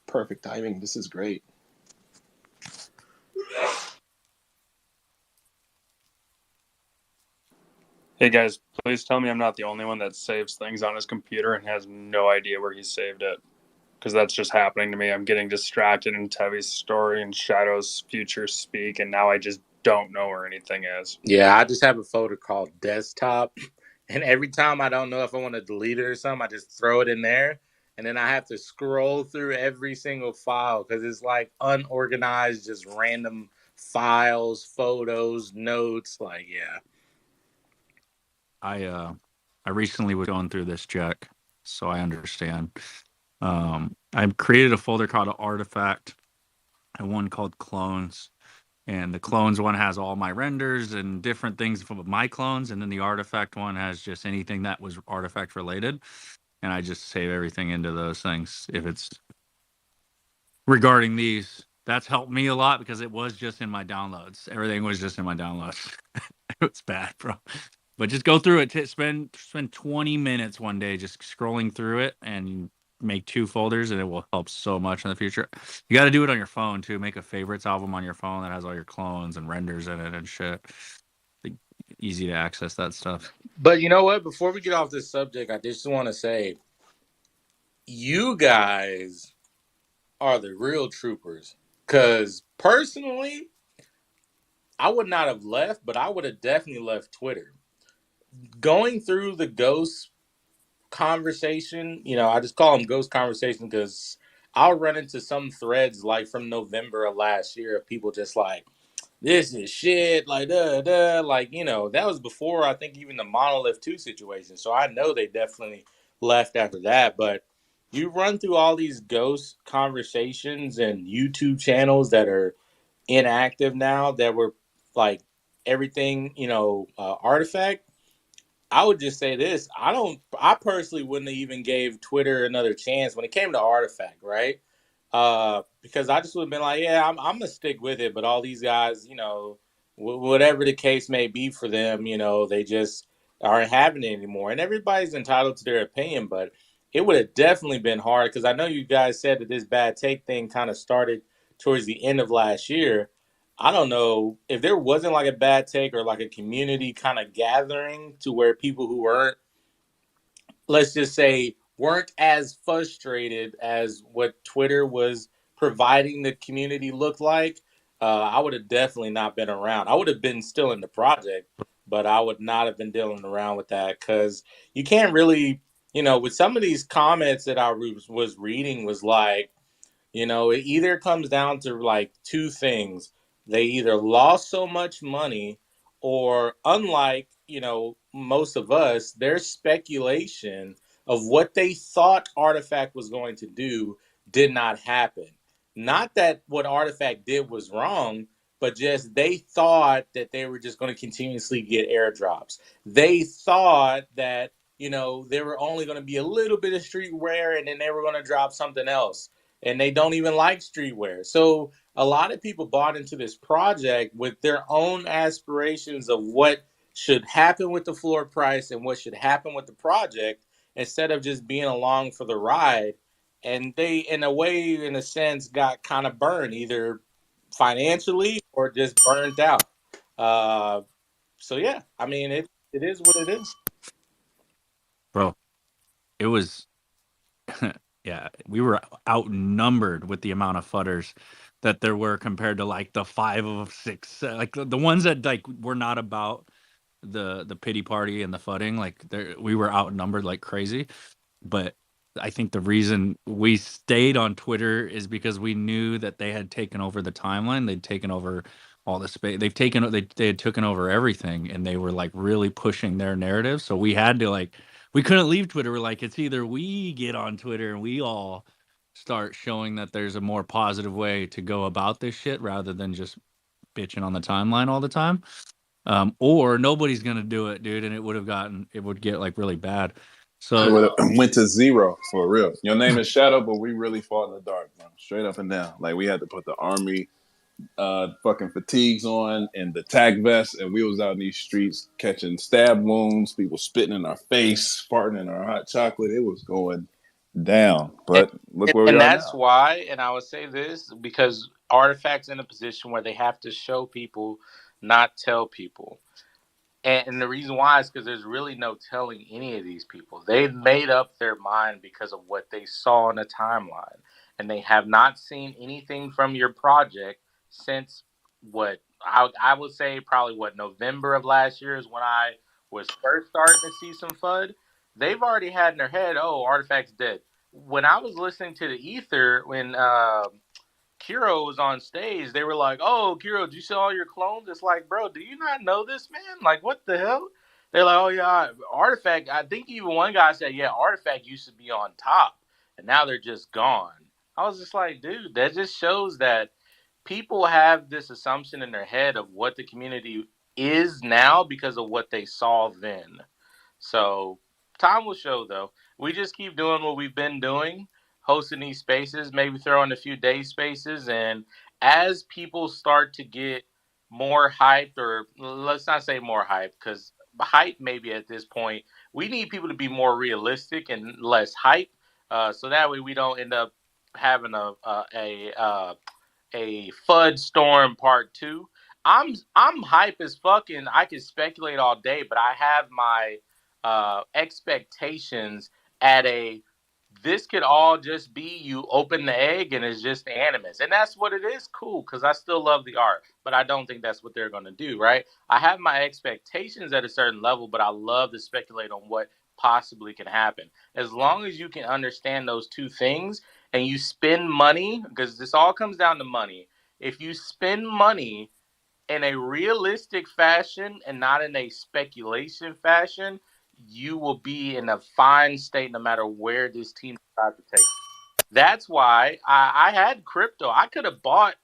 perfect timing. This is great. hey guys, please tell me I'm not the only one that saves things on his computer and has no idea where he saved it. Because that's just happening to me. I'm getting distracted in Tevi's story and Shadow's future speak, and now I just don't know where anything is. Yeah, I just have a folder called desktop. And every time I don't know if I want to delete it or something, I just throw it in there. And then I have to scroll through every single file because it's like unorganized, just random files, photos, notes. Like, yeah. I I recently was going through this check, so I understand. I've created a folder called Artifact and one called Clones. And the Clones one has all my renders and different things from my clones. And then the Artifact one has just anything that was Artifact related. And I just save everything into those things if it's regarding these. That's helped me a lot because it was just in my downloads. Everything was just in my downloads. It was bad, bro. But just go through it. Spend 20 minutes one day just scrolling through it and make 2 folders, and it will help so much in the future. You got to do it on your phone too. Make a favorites album on your phone that has all your clones and renders in it and shit. Like, easy to access that stuff. But you know what? Before we get off this subject, I just want to say, you guys are the real troopers. Because personally, I would not have left, but I would have definitely left Twitter. Going through the ghost conversation, I just call them ghost conversation because I'll run into some threads like from November of last year of people just like, this is shit, like, like, that was before I think even the Monolith 2 situation. So I know they definitely left after that. But you run through all these ghost conversations and YouTube channels that are inactive now that were like everything, Artifact. I would just say this. I personally wouldn't have even gave Twitter another chance when it came to Artifact, right? Because I just would have been like, yeah, I'm gonna stick with it. But all these guys, whatever the case may be for them, they just aren't having it anymore. And everybody's entitled to their opinion, but it would have definitely been hard because I know you guys said that this bad take thing kind of started towards the end of last year. I don't know if there wasn't like a bad take or like a community kind of gathering to where people who weren't, let's just say, weren't as frustrated as what Twitter was providing the community looked like. I would have definitely not been around. I would have been still in the project, but I would not have been dealing around with that because you can't really, with some of these comments that I was reading was like, it either comes down to like 2 things. They either lost so much money, or unlike, most of us, their speculation of what they thought Artifact was going to do did not happen. Not that what Artifact did was wrong, but just they thought that they were just going to continuously get airdrops. They thought that, there were only going to be a little bit of streetwear and then they were going to drop something else, and they don't even like streetwear. So a lot of people bought into this project with their own aspirations of what should happen with the floor price and what should happen with the project instead of just being along for the ride. And they, in a way, in a sense, got kind of burned, either financially or just burned out. So yeah, I mean, it is what it is. Bro, it was yeah, we were outnumbered with the amount of fudders that there were compared to like the 5 of 6, like the ones that like were not about the pity party and the fudding. Like we were outnumbered like crazy. But I think the reason we stayed on Twitter is because we knew that they had taken over the timeline. They'd taken over all the space. They had taken over everything, and they were like really pushing their narrative. So we had to we couldn't leave Twitter. We're like, it's either we get on Twitter and we all start showing that there's a more positive way to go about this shit rather than just bitching on the timeline all the time. Or nobody's gonna do it, dude, and it would get like really bad. So it would have went to 0 for real. Your name is Shadow, but we really fought in the dark, bro. Straight up and down. Like we had to put the army fucking fatigues on and the tack vest, and we was out in these streets catching stab wounds, people spitting in our face, farting in our hot chocolate. It was going down. But look where we And are that's now. why, and I would say this because Artifact's in a position where they have to show people, not tell people. And the reason why is because there's really no telling any of these people. They've made up their mind because of what they saw in the timeline. And they have not seen anything from your project since what I would say probably November of last year is when I was first starting to see some FUD. They've already had in their head, oh, Artifact's dead. When I was listening to the Ether, when Kiro was on stage, they were like, "Oh, Kiro, did you sell all your clones?" It's like, bro, do you not know this man? Like, what the hell? They're like, oh yeah, Artifact. I think even one guy said, yeah, Artifact used to be on top, and now they're just gone. I was just like, dude, that just shows that people have this assumption in their head of what the community is now because of what they saw then. So time will show, though. We just keep doing what we've been doing, hosting these spaces, maybe throw in a few day spaces, and as people start to get more hyped, or let's not say more hyped, because hype maybe at this point, we need people to be more realistic and less hype, so that way we don't end up having a Fud Storm Part Two. I'm hype as fucking. I can speculate all day, but I have my expectations at a. This could all just be you open the egg and it's just the Animus, and that's what it is. Cool, because I still love the art, but I don't think that's what they're gonna do. Right? I have my expectations at a certain level, but I love to speculate on what possibly can happen. As long as you can understand those two things and you spend money, because this all comes down to money. If you spend money in a realistic fashion and not in a speculation fashion, you will be in a fine state no matter where this team decides to take. That's why I had crypto. I could have bought,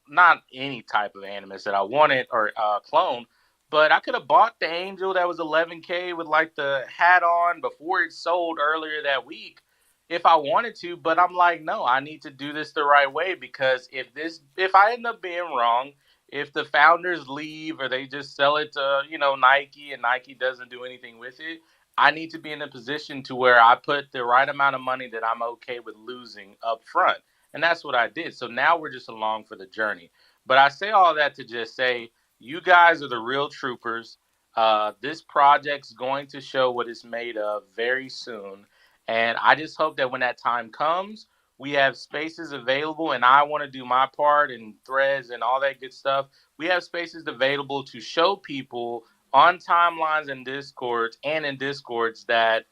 not any type of Animus that I wanted or clone, but I could have bought the Angel that was 11K with like the hat on before it sold earlier that week if I wanted to. But I'm like, no, I need to do this the right way because if I end up being wrong, if the founders leave or they just sell it to, Nike and Nike doesn't do anything with it, I need to be in a position to where I put the right amount of money that I'm okay with losing up front, and that's what I did. So now we're just along for the journey. But I say all that to just say, you guys are the real troopers. This project's going to show what it's made of very soon. And I just hope that when that time comes, we have spaces available. And I want to do my part and threads and all that good stuff. We have spaces available to show people on timelines and discords and in discords that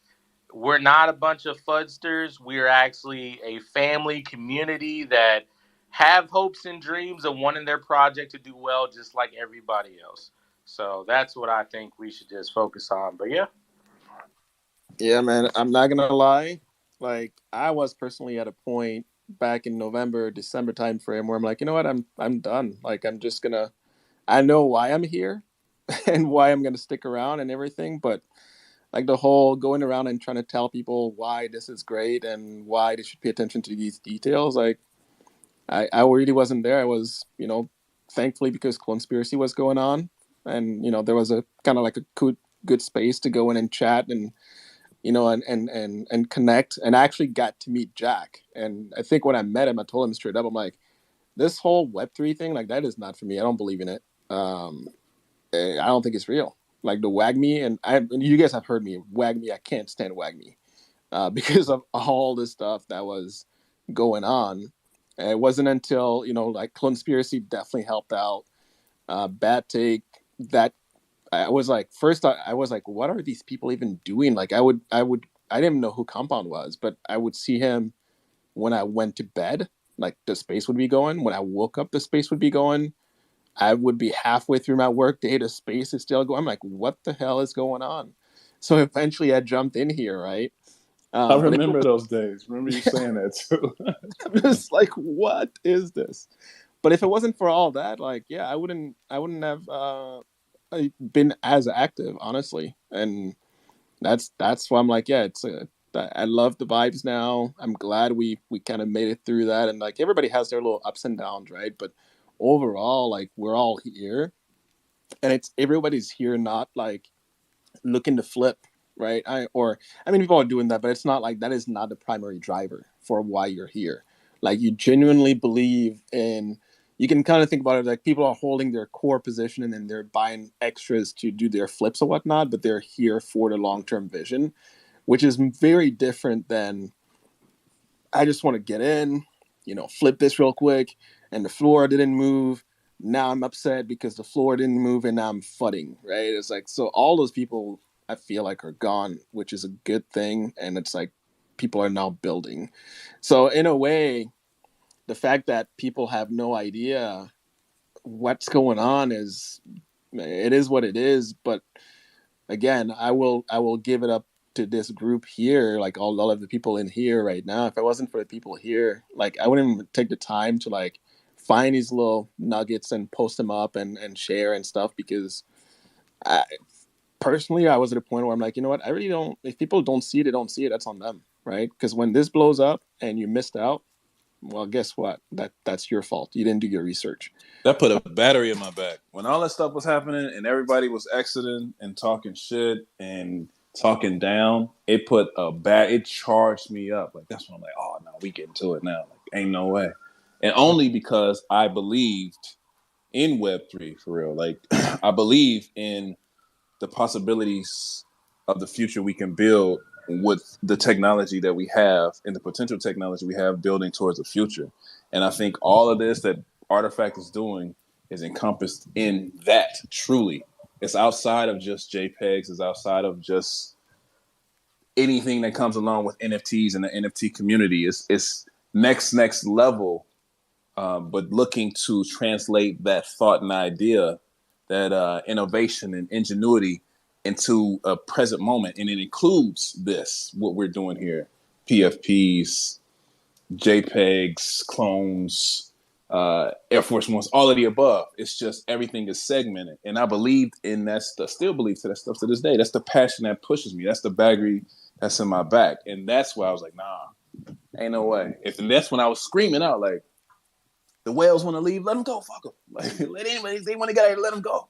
we're not a bunch of fudsters. We're actually a family community that have hopes and dreams of wanting their project to do well, just like everybody else. So that's what I think we should just focus on. But yeah, Yeah, man, I'm not gonna lie. Like, I was personally at a point back in November, December time frame where I'm like, you know what, I'm done. Like, I'm just gonna. I know why I'm here, and why I'm gonna stick around and everything, but like the whole going around and trying to tell people why this is great and why they should pay attention to these details, like I really wasn't there. I was, thankfully because Conspiracy was going on, and there was a kind of like a good space to go in and chat and and connect. And I actually got to meet Jack. And I think when I met him, I told him straight up, I'm like, this whole Web3 thing, like that is not for me. I don't believe in it. I don't think it's real. Like the WAGMI, and you guys have heard me WAGMI. I can't stand WAGMI because of all the stuff that was going on. And it wasn't until like Conspiracy definitely helped out. Bad Take, that I was like, first I was like, what are these people even doing? Like I didn't even know who Compound was, but I would see him when I went to bed. Like the space would be going. When I woke up, the space would be going. I would be halfway through my work day, the space is still going. I'm like, what the hell is going on? So eventually I jumped in here, right? I But it remember was, those days. Remember you saying that too. I'm just like, what is this? But if it wasn't for all that, like, yeah, I wouldn't have been as active, honestly. And that's why I'm like, yeah, I love the vibes now. I'm glad we kind of made it through that, and like everybody has their little ups and downs, right? But overall, like we're all here, and it's everybody's here, not like looking to flip, right? I mean, people are doing that, but it's not like that is not the primary driver for why you're here. Like you genuinely believe in. You can kind of think about it like people are holding their core position and then they're buying extras to do their flips or whatnot, but they're here for the long term vision, which is very different than I just want to get in, flip this real quick, and the floor didn't move. Now I'm upset because the floor didn't move, and now I'm fudding, right? It's like, so all those people I feel like are gone, which is a good thing, and it's like people are now building. So in a way, the fact that people have no idea what's going on is it is what it is. But again, I will give it up to this group here, like all of the people in here right now. If it wasn't for the people here, like I wouldn't even take the time to like find these little nuggets and post them up and share and stuff, because personally, I was at a point where I'm like, you know what, I really don't, if people don't see it, they don't see it. That's on them, right? Because when this blows up and you missed out, well, guess what? That's your fault. You didn't do your research. That put a battery in my back. When all that stuff was happening and everybody was exiting and talking shit and talking down, it put it charged me up. Like, that's when I'm like, oh no, we getting to it now. Like, ain't no way. And only because I believed in Web3 for real. Like, I believe in the possibilities of the future we can build with the technology that we have and the potential technology we have building towards the future. And I think all of this that Artifact is doing is encompassed in that. Truly, it's outside of just JPEGs. It's outside of just anything that comes along with NFTs and the NFT community. It's next level, but looking to translate that thought and idea, that innovation and ingenuity into a present moment. And it includes this, what we're doing here: PFPs, JPEGs, clones, Air Force Ones, all of the above. It's just everything is segmented. And I believed in that stuff, still believe to that stuff to this day. That's the passion that pushes me. That's the battery that's in my back. And that's why I was like, nah, ain't no way. And that's when I was screaming out, like, the whales want to leave, let them go, fuck them. Like, let anybody, they want to get out here, let them go.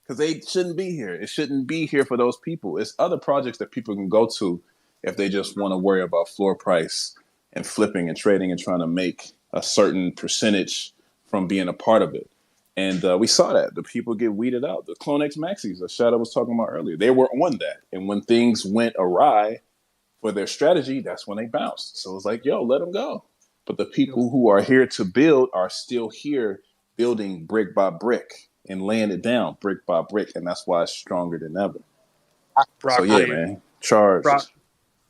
Because they shouldn't be here. It shouldn't be here for those people. It's other projects that people can go to if they just want to worry about floor price and flipping and trading and trying to make a certain percentage from being a part of it. And we saw that. The people get weeded out. The CloneX Maxis, that Shadow was talking about earlier, they were on that. And when things went awry for their strategy, that's when they bounced. So it's like, yo, let them go. But the people who are here to build are still here building brick by brick and laying it down brick by brick. And that's why it's stronger than ever. Broccoli, So yeah, man, charged.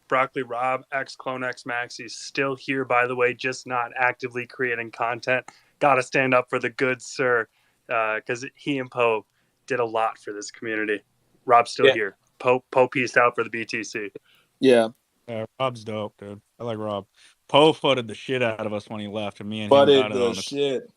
Broccoli Rob, ex CloneX Maxi, still here, by the way, just not actively creating content. Got to stand up for the good sir, because he and Poe did a lot for this community. Rob's still here. Poe pieced out for the BTC. Yeah. Rob's dope, dude. I like Rob. Poe footed the shit out of us when he left, and me and him Butted got it the on the shit.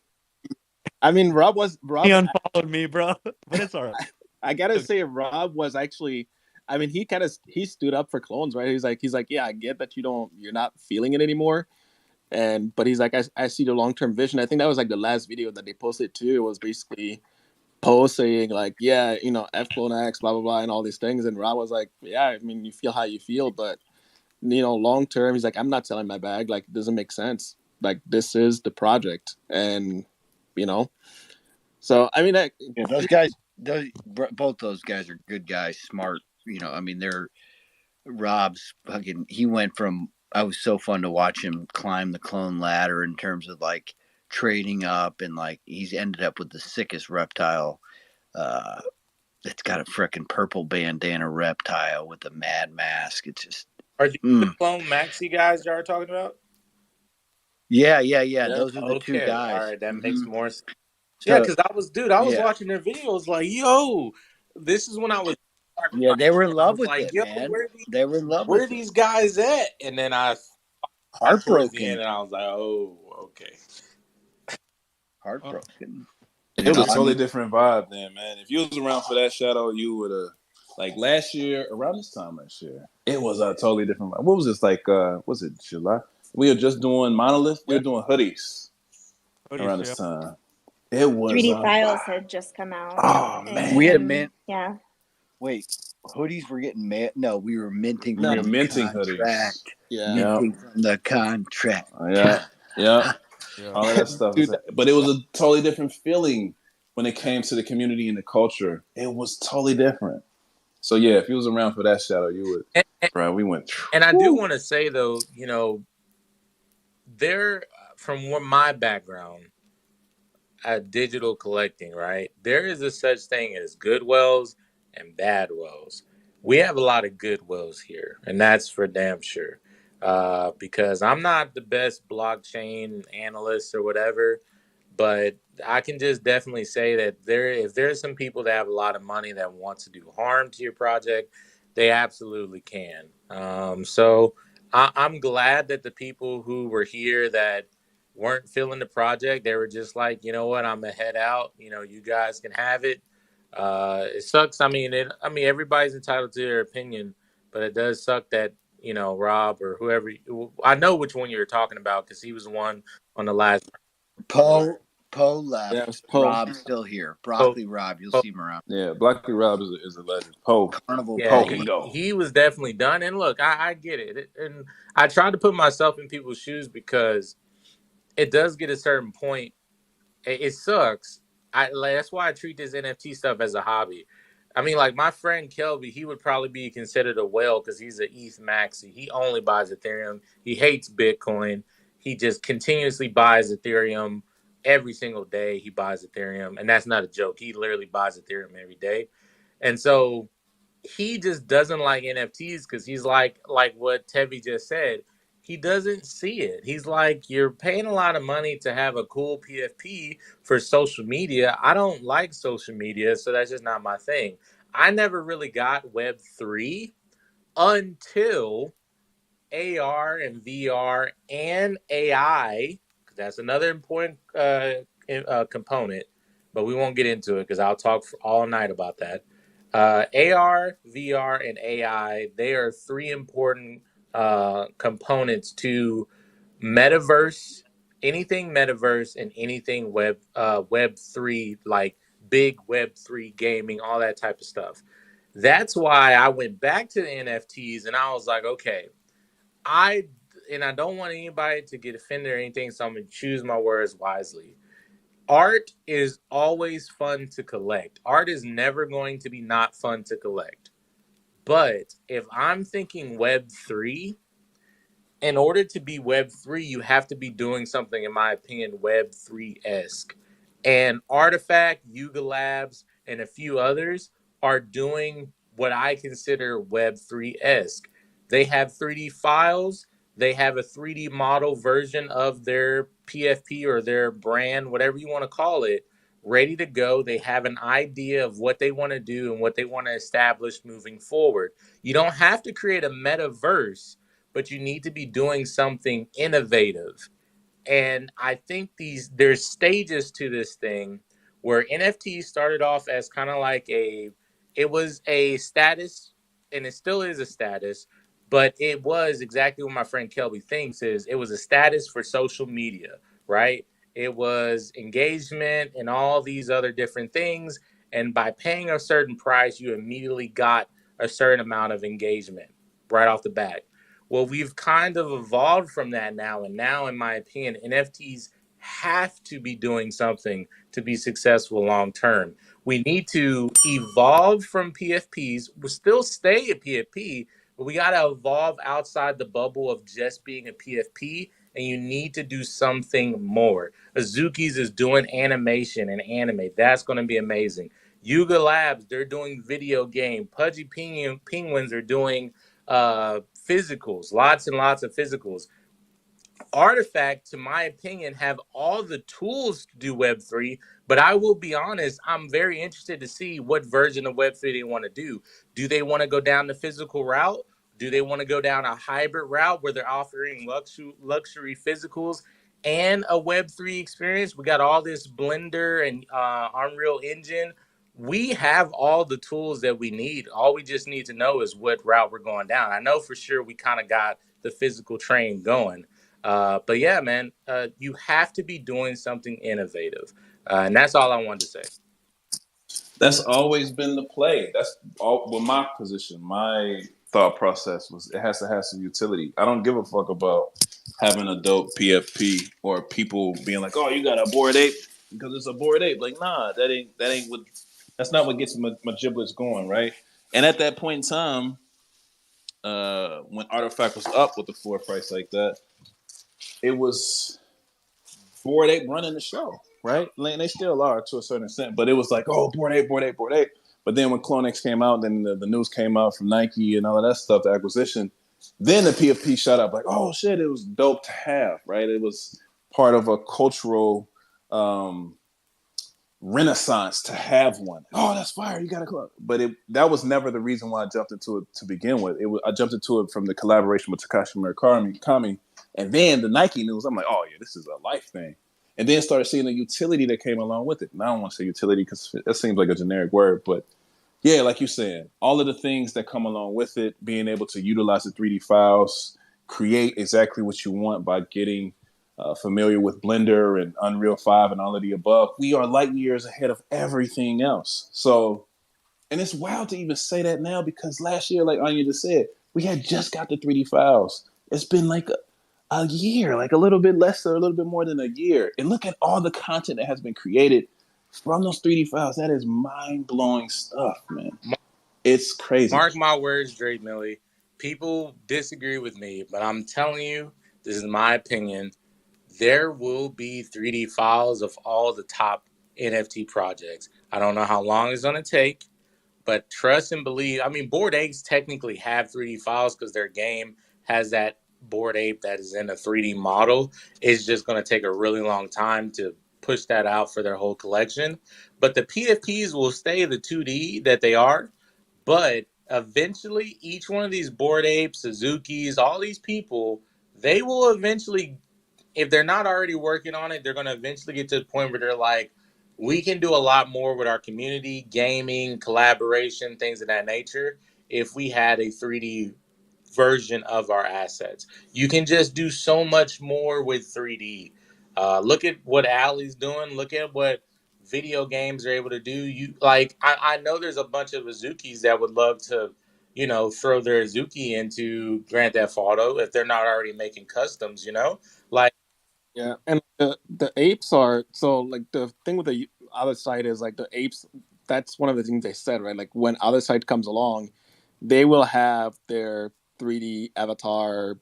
I mean, Rob. He unfollowed me, bro. But it's all right. I gotta say, Rob was actually, I mean, he stood up for clones, right? He's like, yeah, I get that you're not feeling it anymore, but he's like, I see the long term vision. I think that was like the last video that they posted too. It was basically Poe saying like, yeah, F CloneX, blah blah blah, and all these things, and Rob was like, yeah, I mean, you feel how you feel, but long term, he's like, I'm not selling my bag. Like, it doesn't make sense. Like, this is the project, and so I mean, those guys, both those guys are good guys, smart. I mean, they're Rob's fucking. He went from. I was so fun to watch him climb the clone ladder in terms of like trading up, and like he's ended up with the sickest reptile. It's got a freaking purple bandana reptile with a mad mask. It's just. Are these the Clone Maxi guys y'all are talking about? Yeah. Those are the two guys. All right, that makes more sense. Yeah, because I was watching their videos like, yo, this is when I was. Yeah, they were in love with it, yo, man. They were in love. Where are these guys at? And then I heartbroken, and I was like, oh, okay. Heartbroken. It was a totally different vibe then, man. If you was around for that, Shadow, you would have, like last year, around this time last year, it was a totally different vibe. What was this, like, was it July? We were just doing Monolith. We were doing hoodies around this time. It was 3D files had just come out. Oh, man. We had a mint. Yeah. Wait, hoodies were getting no, we were minting. We were minting hoodies. Yeah. Minting from the contract. Yeah. All of that stuff. But it was a totally different feeling when it came to the community and the culture. It was totally different. So yeah, if you was around for that, Shadow, you would. Right, we went. And I do want to say though, there, from my background at digital collecting, right? There is a such thing as good whales and bad whales. We have a lot of good whales here, and that's for damn sure. Because I'm not the best blockchain analyst or whatever, But I can just definitely say that if there's some people that have a lot of money that want to do harm to your project, they absolutely can. So I'm glad that the people who were here that weren't feeling the project, they were just like, you know what, I'm gonna head out. You guys can have it. It sucks. I mean, everybody's entitled to their opinion, but it does suck that Rob or whoever. I know which one you were talking about because he was the one on the last. Poe Yeah, left. it's Poe. Rob's still here. Oh, Broccoli Rob, you'll oh, see him around. Yeah, Blackie Rob is a legend. Poe. Carnival yeah, Poe. he was definitely done. And look, I get it, and I tried to put myself in people's shoes because it does get a certain point. It sucks. That's why I treat this NFT stuff as a hobby. I mean, like my friend Kelby, he would probably be considered a whale because he's an ETH maxi. He only buys Ethereum. He hates Bitcoin. He just continuously buys Ethereum every single day. He buys Ethereum, and that's not a joke. He literally buys Ethereum every day, and so he just doesn't like NFTs because he's like what Tevi just said. He doesn't see it. He's like, you're paying a lot of money to have a cool PFP for social media. I don't like social media, so that's just not my thing. I never really got Web3 until AR and VR and AI. That's another important component, but we won't get into it because I'll talk for all night about that. AR, VR, and AI, they are three important components to metaverse, anything metaverse, and anything Web3, like big Web3 gaming, all that type of stuff. That's why I went back to the NFTs and I was like, okay, I don't want anybody to get offended or anything, so I'm gonna choose my words wisely. Art is always fun to collect. Art is never going to be not fun to collect. But if I'm thinking Web3, in order to be Web3, you have to be doing something, in my opinion, Web3-esque. And Artifact, Yuga Labs, and a few others are doing what I consider Web3-esque. They have 3D files, they have a 3D model version of their PFP or their brand, whatever you want to call it, ready to go. They have an idea of what they want to do and what they want to establish moving forward. You don't have to create a metaverse, but you need to be doing something innovative. And I think there's stages to this thing where NFTs started off as kind of like it was a status, and it still is a status, but it was exactly what my friend Kelby thinks is it was a status for social media, right? It was engagement and all these other different things. And by paying a certain price, you immediately got a certain amount of engagement right off the bat. Well, we've kind of evolved from that now. And now, in my opinion, NFTs have to be doing something to be successful long term. We need to evolve from PFPs. We'll still stay a PFP, but we got to evolve outside the bubble of just being a PFP. And you need to do something more. Azuki's is doing animation and anime. That's going to be amazing. Yuga Labs, they're doing video game. Pudgy Penguins are doing physicals, lots and lots of physicals. Artifact, to my opinion, have all the tools to do Web3, but I will be honest, I'm very interested to see what version of Web3 they want to do. Do they want to go down the physical route? Do they want to go down a hybrid route where they're offering luxury physicals and a Web3 experience? We got all this Blender and Unreal Engine. We have all the tools that we need. All we just need to know is what route we're going down. I know for sure we kind of got the physical train going. But yeah, man, you have to be doing something innovative. And that's all I wanted to say. That's always been the play. That's all. Well, my position, my thought process was it has to have some utility. I don't give a fuck about having a dope PFP or people being like, "Oh, you got a Bored Ape because it's a Bored Ape." Like, nah, that ain't what. That's not what gets my giblets going, right? And at that point in time, when Artifact was up with the floor price like that, it was Bored Ape running the show, right? And they still are to a certain extent, but it was like, oh, Bored Ape, Bored Ape, Bored Ape. But then when CloneX came out, then the news came out from Nike and all of that stuff, the acquisition, then the PFP shot up like, oh shit, it was dope to have, right? It was part of a cultural renaissance to have one. Oh, that's fire! You got to, but that was never the reason why I jumped into it to begin with. I jumped into it from the collaboration with Takashi Murakami, and then the Nike news. I'm like, oh yeah, this is a life thing. And then started seeing the utility that came along with it. And I don't want to say utility because that seems like a generic word, but yeah, like you said, all of the things that come along with it, being able to utilize the 3D files, create exactly what you want by getting familiar with Blender and Unreal 5 and all of the above. We are light years ahead of everything else. So, and it's wild to even say that now because last year, like Anya just said, we had just got the 3D files. It's been like a year, like a little bit less or a little bit more than a year. And look at all the content that has been created from those 3D files. That is mind-blowing stuff, man. It's crazy. Mark my words, Drake Millie. People disagree with me, but I'm telling you, this is my opinion. There will be 3D files of all the top NFT projects. I don't know how long it's going to take, but trust and believe. I mean, Bored Apes technically have 3D files because their game has that Bored Ape that is in a 3D model. It's just going to take a really long time to push that out for their whole collection. But the PFPs will stay the 2D that they are. But eventually, each one of these Bored Apes, Suzuki's, all these people, they will eventually, if they're not already working on it, they're going to eventually get to the point where they're like, we can do a lot more with our community, gaming, collaboration, things of that nature, if we had a 3D version of our assets. You can just do so much more with 3D. Look at what Allie's doing. Look at what video games are able to do. I know there's a bunch of Azukis that would love to, throw their Azuki into Grand Theft Auto if they're not already making customs. Like Yeah, and the apes are so like the thing with the other side is like the apes. That's one of the things they said, right? Like when other side comes along, they will have their 3D avatar,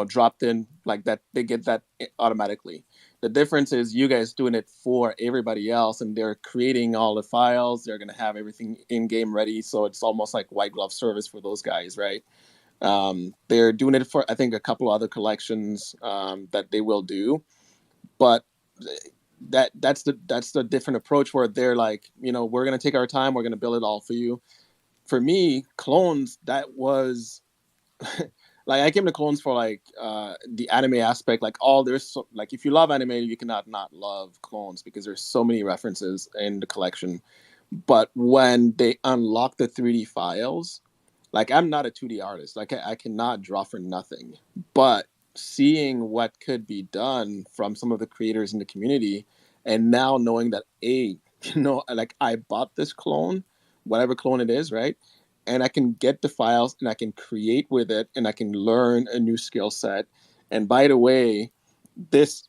dropped in like that. They get that automatically. The difference is you guys doing it for everybody else, and they're creating all the files. They're gonna have everything in game ready, so it's almost like white glove service for those guys, right? They're doing it for I think a couple other collections that they will do, but that's the different approach where they're like, we're gonna take our time, we're gonna build it all for you. For me, clones that was like I came to clones for like the anime aspect, like like if you love anime, you cannot not love clones because there's so many references in the collection. But when they unlock the 3D files, like I'm not a 2D artist. Like I cannot draw for nothing. But seeing what could be done from some of the creators in the community, and now knowing that like I bought this clone, whatever clone it is, right? And I can get the files and I can create with it and I can learn a new skill set. And by the way, this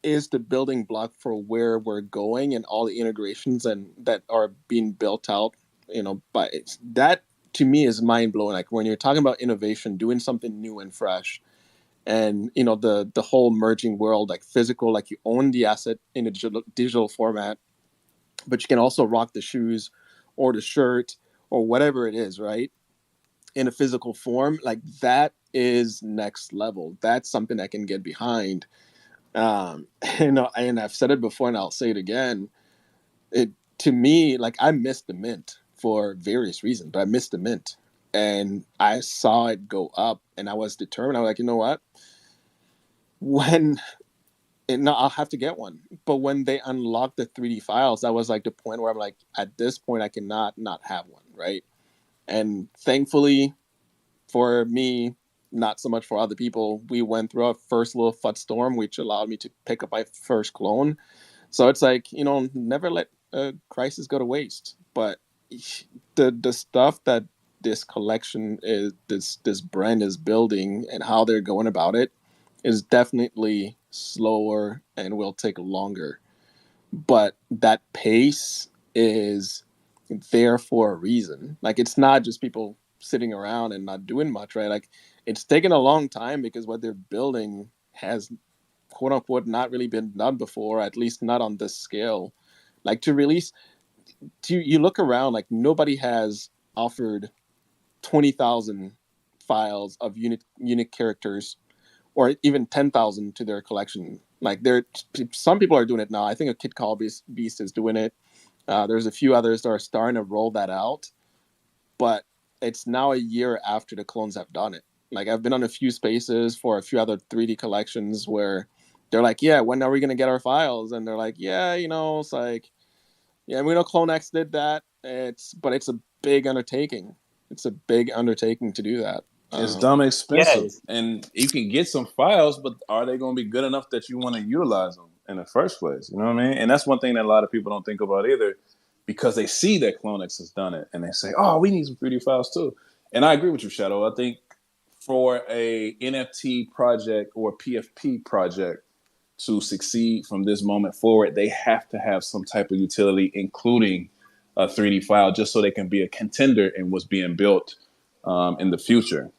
is the building block for where we're going and all the integrations and that are being built out, but that to me is mind blowing. Like when you're talking about innovation, doing something new and fresh, and the whole merging world, like physical, like you own the asset in a digital format, but you can also rock the shoes or the shirt or whatever it is, right? In a physical form, like that is next level. That's something I can get behind. um and I've said it before and I'll say it again. It To me, like I missed the mint for various reasons, but I missed the mint and I saw it go up and I was determined. I was like, you know what, when no, I'll have to get one. But when they unlocked the 3D files, that was like the point where I'm like, at this point I cannot not have one, right? And thankfully for me, not so much for other people, we went through our first little FUD storm, which allowed me to pick up my first clone. So it's like, never let a crisis go to waste. But the stuff that this collection is, this brand is building and how they're going about it is definitely slower and will take longer. But that pace is there for a reason. Like it's not just people sitting around and not doing much, right? Like it's taken a long time because what they're building has quote unquote not really been done before, at least not on this scale. Like to release, you look around, like nobody has offered 20,000 files of unique characters or even 10,000 to their collection Like some people are doing it now. I think a Kid Call Beast is doing it. There's a few others that are starting to roll that out, but it's now a year after the clones have done it. Like I've been on a few spaces for a few other 3D collections where they're like, yeah, when are we going to get our files? And they're like, yeah, it's like, yeah, we know CloneX did that. But it's a big undertaking. It's a big undertaking to do that. It's dumb expensive, Yes. and you can get some files, but are they going to be good enough that you want to utilize them in the first place? You know what I mean? And that's one thing that a lot of people don't think about either, because they see that CloneX has done it, and they say, "Oh, we need some 3D files too." And I agree with you, Shadow. I think for a NFT project or PFP project to succeed from this moment forward, they have to have some type of utility, including a 3D file, just so they can be a contender in what's being built in the future.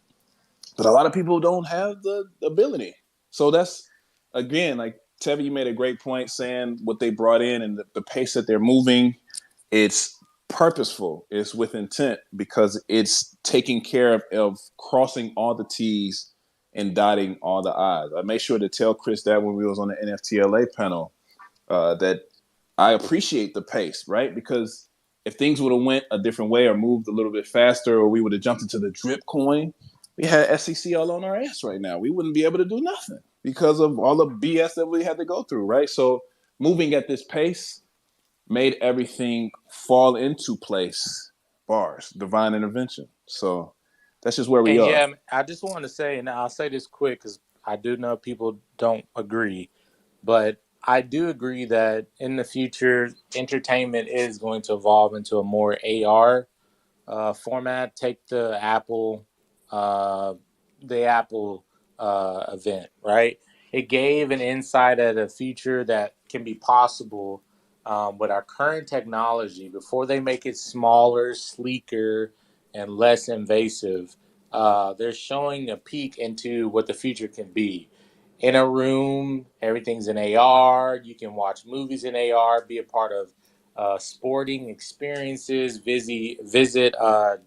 But a lot of people don't have the ability. So that's, again, like Tevin, you made a great point saying what they brought in and the pace that they're moving. It's purposeful. It's with intent because it's taking care of crossing all the T's and dotting all the I's. I made sure to tell Chris that when we was on the NFTLA panel, that I appreciate the pace, right? Because if things would have went a different way or moved a little bit faster, or we would have jumped into the drip coin, we had SEC all on our ass right now. We wouldn't be able to do nothing because of all the BS that we had to go through, right? So moving at this pace made everything fall into place. Bars, divine intervention. So that's just where we And are. yeah, I just want to say, and I'll say this quick because I do know people don't agree, but I do agree that in the future, entertainment is going to evolve into a more AR format. Take uh, the Apple event, right? It gave an insight at a future that can be possible with our current technology before they make it smaller, sleeker, and less invasive. They're showing a peek into what the future can be. In a room, everything's in AR. You can watch movies in AR, be a part of sporting experiences, visit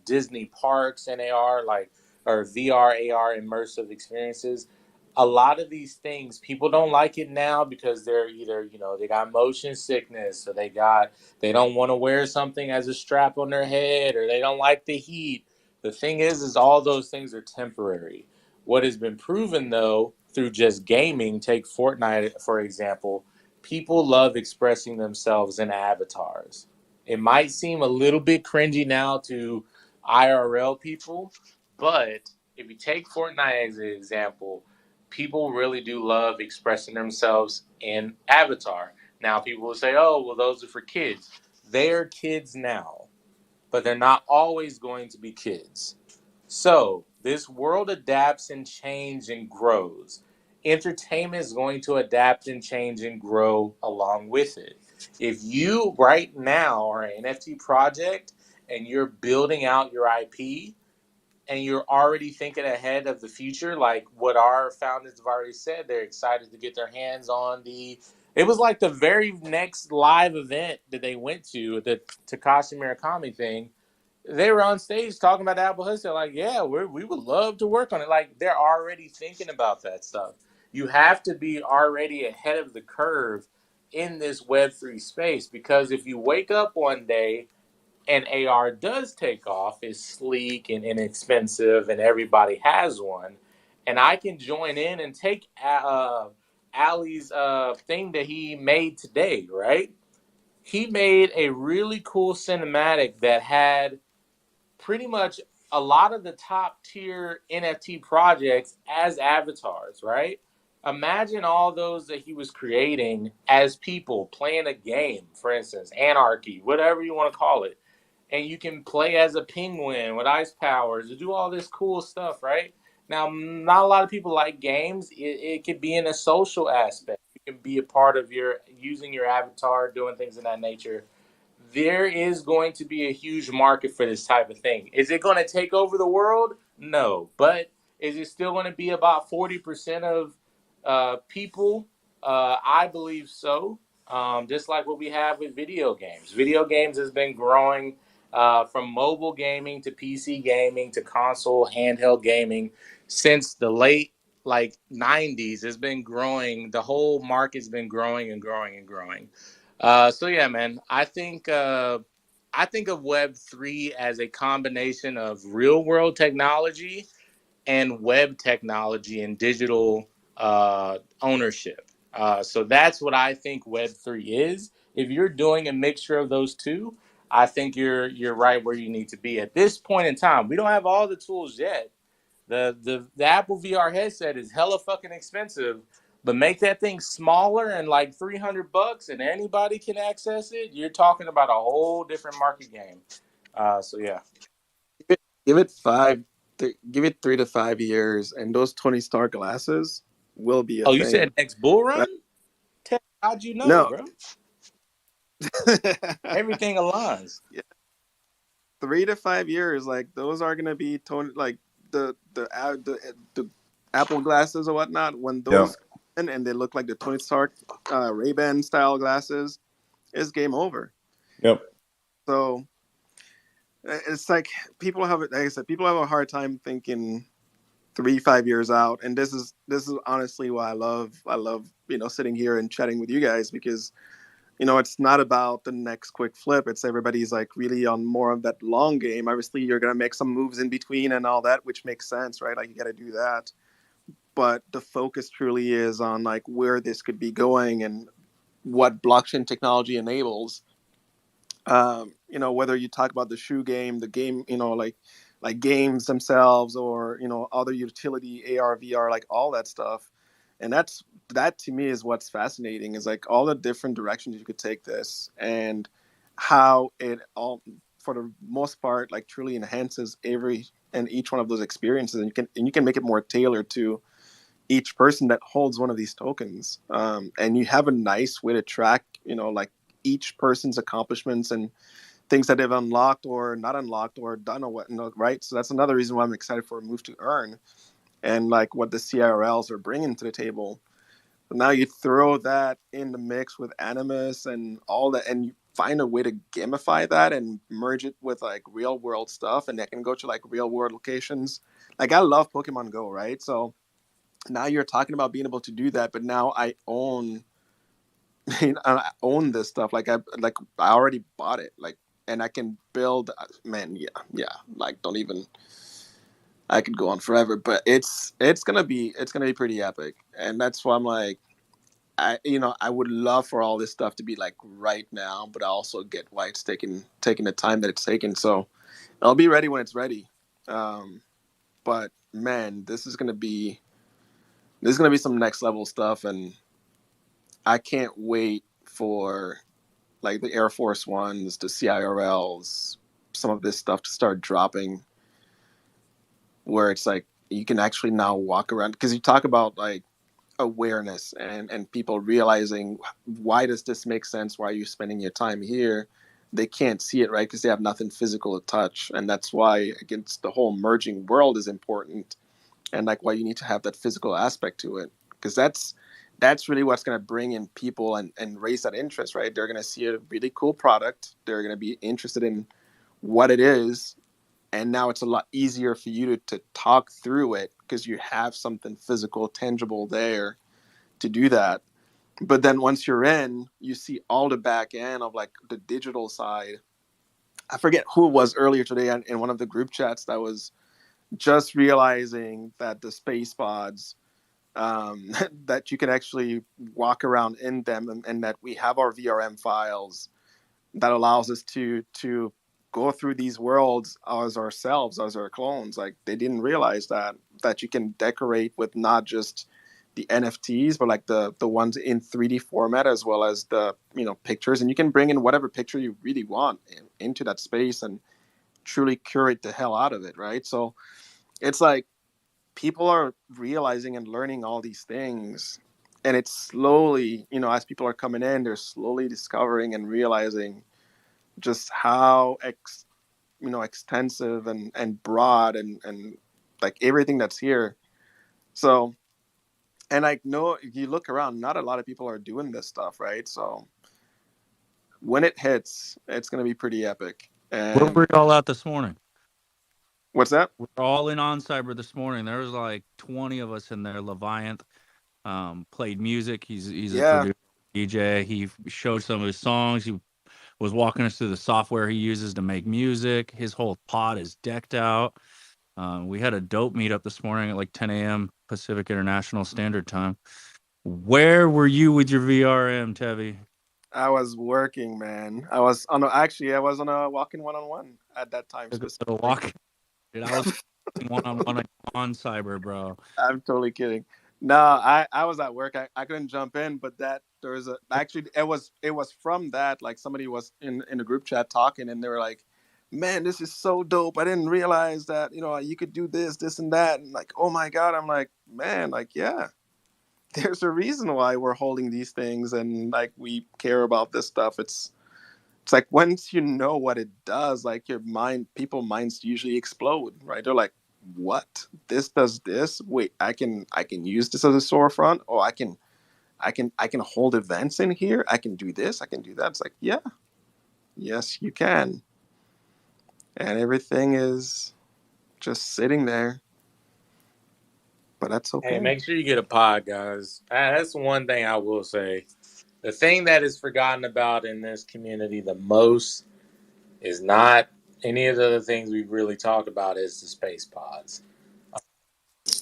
Disney parks in AR, like or VR, AR immersive experiences. A lot of these things people don't like it now because they're either they got motion sickness, or they don't want to wear something as a strap on their head, or they don't like the heat. The thing is all those things are temporary. What has been proven though through just gaming, take Fortnite for example, people love expressing themselves in avatars. It might seem a little bit cringy now to IRL people, but if you take Fortnite as an example, people really do love expressing themselves in avatar. Now, people will say, oh, well, those are for kids. They're kids now, but they're not always going to be kids. So this world adapts and changes and grows. Entertainment is going to adapt and change and grow along with it. If you right now are an NFT project and you're building out your IP and you're already thinking ahead of the future, like what our founders have already said, they're excited to get their hands on it was like the very next live event that they went to, the Takashi Murakami thing. They were on stage talking about Apple Hustle. They're like, yeah, we would love to work on it. Like, they're already thinking about that stuff. You have to be already ahead of the curve in this Web3 space, because if you wake up one day and AR does take off, is sleek and inexpensive, and everybody has one, and I can join in and take Ali's thing that he made today, right? He made a really cool cinematic that had pretty much a lot of the top tier NFT projects as avatars, right? Imagine all those that he was creating as people playing a game, for instance, Anarchy, whatever you want to call it. And you can play as a penguin with ice powers, do all this cool stuff, right? Now, not a lot of people like games. It could be in a social aspect. You can be a part of using your avatar, doing things of that nature. There is going to be a huge market for this type of thing. Is it going to take over the world? No. But is it still going to be about 40% of people? I believe so. Just like what we have with video games. Video games has been growing from mobile gaming to PC gaming to console handheld gaming since the late like 90s, it's been growing. The whole market's been growing and growing and growing. So yeah, man, I think of Web3 as a combination of real world technology and web technology and digital ownership. So that's what I think Web3 is. If you're doing a mixture of those two, I think you're right where you need to be at this point in time. We don't have all the tools yet. The Apple VR headset is hella fucking expensive, but make that thing smaller and like $300 and anybody can access it. You're talking about a whole different market game. So yeah. Give it five, give it 3 to 5 years, and those Tony Stark glasses will be a Oh, you said thing. next bull But run? How'd you know, no, bro? Everything aligns. yeah, 3 to 5 years, like those are gonna be Tony, like the Apple glasses or whatnot. When Yep. those come in and they look like the Tony Stark Ray-Ban style glasses, it's game over. Yep. So it's like people have, like I said, people have a hard time thinking 3 5 years out, and this is honestly why I love sitting here and chatting with you guys, because it's not about the next quick flip. It's everybody's like really on more of that long game. Obviously, you're gonna make some moves in between and all that, which makes sense, right? Like you got to do that, but the focus truly is on like where this could be going and what blockchain technology enables. Whether you talk about the shoe game, the game, like games themselves, or other utility, AR, VR, like all that stuff. And that to me is what's fascinating, is like all the different directions you could take this, and how it all, for the most part, like truly enhances every and each one of those experiences, and you can make it more tailored to each person that holds one of these tokens. And you have a nice way to track, like each person's accomplishments and things that they've unlocked or not unlocked or done or what, right? So that's another reason why I'm excited for a move to earn, and like what the CRLs are bringing to the table. But now you throw that in the mix with Animus and all that, and you find a way to gamify that and merge it with like real world stuff, and that can go to like real world locations. Like I love Pokemon Go, right? So now you're talking about being able to do that, but now I own I own this stuff. Like I already bought it, like, and I can build. Man, yeah. Like, don't even. I could go on forever, but it's gonna be pretty epic, and that's why I'm like, I would love for all this stuff to be like right now, but I also get why it's taking the time that it's taken. So I'll be ready when it's ready. Um, but man, this is gonna be some next level stuff, and I can't wait for like the Air Force Ones, the CIRLs, some of this stuff to start dropping, where it's like you can actually now walk around, because you talk about like awareness and people realizing, why does this make sense? Why are you spending your time here? They can't see it, right? Because they have nothing physical to touch, and that's why against the whole merging world is important, and like why you need to have that physical aspect to it, because that's really what's going to bring in people and raise that interest, right? They're going to see a really cool product, they're going to be interested in what it is, and now it's a lot easier for you to talk through it because you have something physical, tangible there to do that. But then once you're in, you see all the back end of like the digital side. I forget who it was earlier today in one of the group chats that was just realizing that the space pods, that you can actually walk around in them, and that we have our VRM files that allows us to go through these worlds as ourselves, as our clones. Like they didn't realize that you can decorate with not just the NFTs, but like the ones in 3D format, as well as the pictures, and you can bring in whatever picture you really want into that space and truly curate the hell out of it, right? So it's like people are realizing and learning all these things, and it's slowly, as people are coming in, they're slowly discovering and realizing just how extensive and broad and like everything that's here. So, and I know if you look around, not a lot of people are doing this stuff, right? So when it hits, it's going to be pretty epic. Where And were y'all at this morning? What's that? We're all in on cyber this morning. There was like 20 of us in there. Leviant played music. He's a Yeah. producer, DJ. He showed some of his songs. He was walking us through the software he uses to make music. His whole pod is decked out. We had a dope meetup this morning at like 10 a.m. Pacific International Standard Time. Where were you with your VRM, Tevi? I was working, man. I was on a walking one-on-one at that time Took a specifically. little walk. Dude, I was one-on-one on cyber, bro. I'm totally kidding. No, I was at work. I couldn't jump in, but it was from that, like somebody was in a group chat talking, and they were like, "Man, this is so dope. I didn't realize that, you could do this and that." And like, "Oh my God." I'm like, "Man, like, yeah. There's a reason why we're holding these things and like we care about this stuff." It's like once you know what it does, like people's minds usually explode, right? They're like, "What? This does this? Wait, I can use this as a storefront, or I can hold events in here. I can do this. I can do that." It's like, yeah, yes, you can, and everything is just sitting there, but that's Hey, okay. make sure you get a pod, guys. That's one thing I will say. The thing that is forgotten about in this community the most is not any of the other things we've really talked about, is the space pods.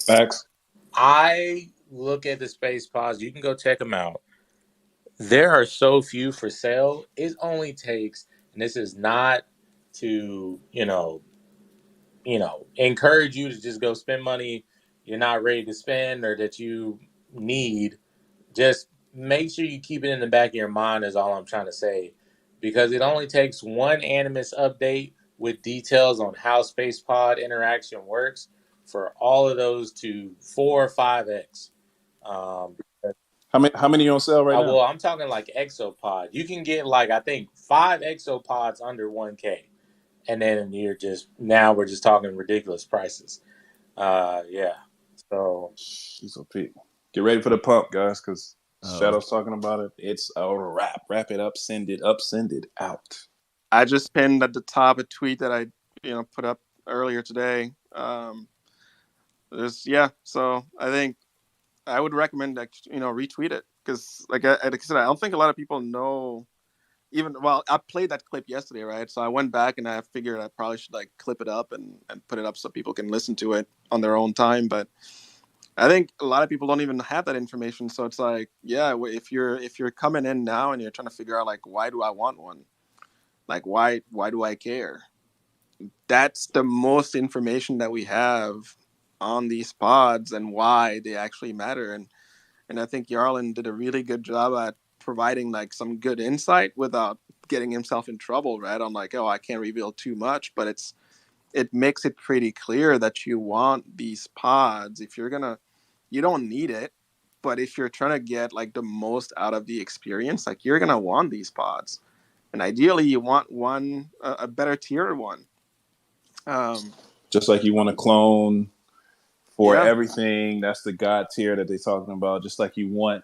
Facts. I look at the space pods. You can go check them out. There are so few for sale. It only takes, and this is not to, encourage you to just go spend money you're not ready to spend or that you need. Just make sure you keep it in the back of your mind is all I'm trying to say, because it only takes one Animus update with details on how SpacePod interaction works for all of those to 4 or 5x. Um, How many on sale right now? I'm talking like Exopod. You can get like I think 5 Exopods under 1K, and then we're just talking ridiculous prices. Yeah. So She's so Pete. Get ready for the pump, guys, because Oh, Shadow's talking about it. It's a wrap. Wrap it up, send it out. I just pinned at the top a tweet that I put up earlier today. So I think I would recommend retweet it, because like I said, I don't think a lot of people know. I played that clip yesterday, right? So I went back and I figured I probably should like clip it up and put it up so people can listen to it on their own time. But I think a lot of people don't even have that information. So it's like, yeah, if you're coming in now and you're trying to figure out like, why do I want one? Like, why do I care? That's the most information that we have on these pods and why they actually matter. And I think Yarlin did a really good job at providing like some good insight without getting himself in trouble, right? I'm like, oh, I can't reveal too much, but it makes it pretty clear that you want these pods. You don't need it, but if you're trying to get like the most out of the experience, like you're gonna want these pods, and ideally you want one a better tier one. Just like you want to clone for Yeah, everything, that's the God tier that they're talking about. Just like you want